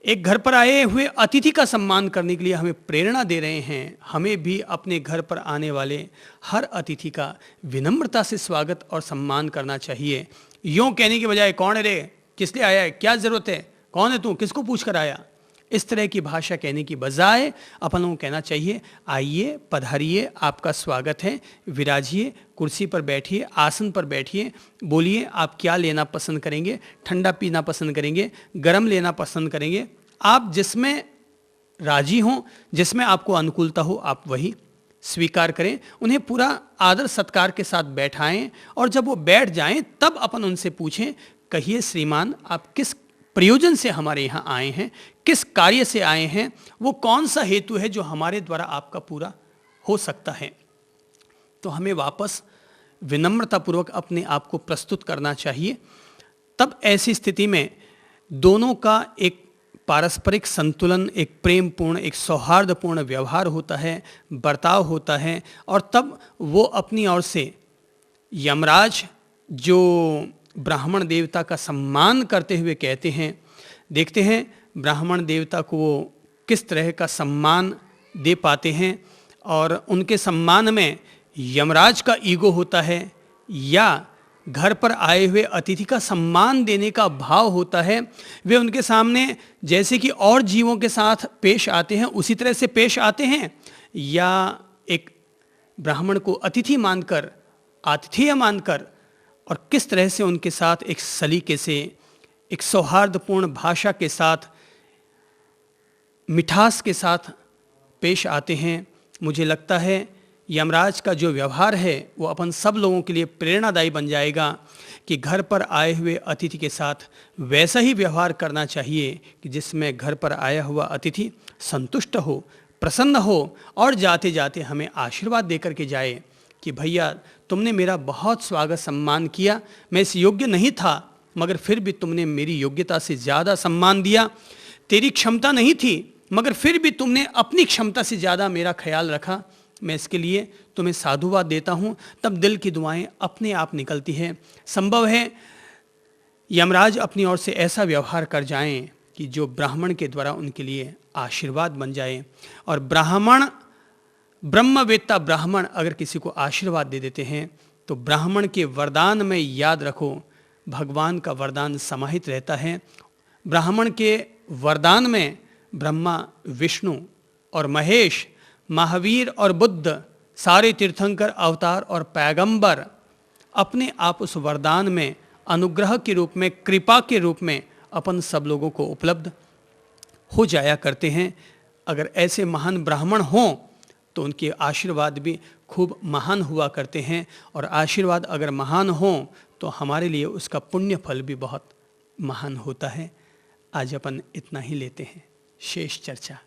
एक घर पर आए हुए अतिथि का सम्मान करने के लिए हमें प्रेरणा दे रहे हैं। हमें भी अपने घर पर आने वाले हर अतिथि का विनम्रता से स्वागत और सम्मान करना चाहिए। यूँ कहने के बजाय, कौन है रे, किस लिए आया है, क्या ज़रूरत है, कौन है तू, किसको पूछ कर आया, इस तरह की भाषा कहने की बजाय अपन को कहना चाहिए, आइए, पधारिए, आपका स्वागत है, विराजिए, कुर्सी पर बैठिए, आसन पर बैठिए, बोलिए आप क्या लेना पसंद करेंगे, ठंडा पीना पसंद करेंगे, गर्म लेना पसंद करेंगे। आप जिसमें राजी हों, जिसमें आपको अनुकूलता हो, आप वही स्वीकार करें। उन्हें पूरा आदर सत्कार के साथ बैठाएं और जब वो बैठ जाएं तब अपन उनसे पूछें, कहिए श्रीमान, आप किस प्रयोजन से हमारे यहाँ आए हैं, किस कार्य से आए हैं, वो कौन सा हेतु है जो हमारे द्वारा आपका पूरा हो सकता है। तो हमें वापस विनम्रतापूर्वक अपने आप को प्रस्तुत करना चाहिए। तब ऐसी स्थिति में दोनों का एक पारस्परिक संतुलन, एक प्रेमपूर्ण, एक सौहार्दपूर्ण व्यवहार होता है, बर्ताव होता है। और तब वो अपनी ओर से यमराज जो ब्राह्मण देवता का सम्मान करते हुए कहते हैं, देखते हैं ब्राह्मण देवता को वो किस तरह का सम्मान दे पाते हैं और उनके सम्मान में यमराज का ईगो होता है या घर पर आए हुए अतिथि का सम्मान देने का भाव होता है। वे उनके सामने जैसे कि और जीवों के साथ पेश आते हैं उसी तरह से पेश आते हैं, या एक ब्राह्मण को अतिथि मानकर, आतिथेय मानकर, और किस तरह से उनके साथ एक सलीके से, एक सौहार्दपूर्ण भाषा के साथ, मिठास के साथ पेश आते हैं। मुझे लगता है यमराज का जो व्यवहार है वो अपन सब लोगों के लिए प्रेरणादायी बन जाएगा कि घर पर आए हुए अतिथि के साथ वैसा ही व्यवहार करना चाहिए कि जिसमें घर पर आया हुआ अतिथि संतुष्ट हो, प्रसन्न हो और जाते जाते हमें आशीर्वाद देकर के जाए कि भैया तुमने मेरा बहुत स्वागत सम्मान किया, मैं इस योग्य नहीं था मगर फिर भी तुमने मेरी योग्यता से ज़्यादा सम्मान दिया। तेरी क्षमता नहीं थी मगर फिर भी तुमने अपनी क्षमता से ज़्यादा मेरा ख्याल रखा, मैं इसके लिए तुम्हें साधुवाद देता हूँ। तब दिल की दुआएं अपने आप निकलती हैं। संभव है यमराज अपनी ओर से ऐसा व्यवहार कर जाएं कि जो ब्राह्मण के द्वारा उनके लिए आशीर्वाद बन जाए। और ब्रह्मवेत्ता ब्राह्मण अगर किसी को आशीर्वाद दे देते हैं तो ब्राह्मण के वरदान में, याद रखो, भगवान का वरदान समाहित रहता है। ब्राह्मण के वरदान में ब्रह्मा, विष्णु और महेश, महावीर और बुद्ध, सारे तीर्थंकर, अवतार और पैगंबर अपने आप उस वरदान में अनुग्रह के रूप में, कृपा के रूप में अपन सब लोगों को उपलब्ध हो जाया करते हैं। अगर ऐसे महान ब्राह्मण हों तो उनके आशीर्वाद भी खूब महान हुआ करते हैं, और आशीर्वाद अगर महान हों तो हमारे लिए उसका पुण्य फल भी बहुत महान होता है। आज अपन इतना ही लेते हैं, शेष चर्चा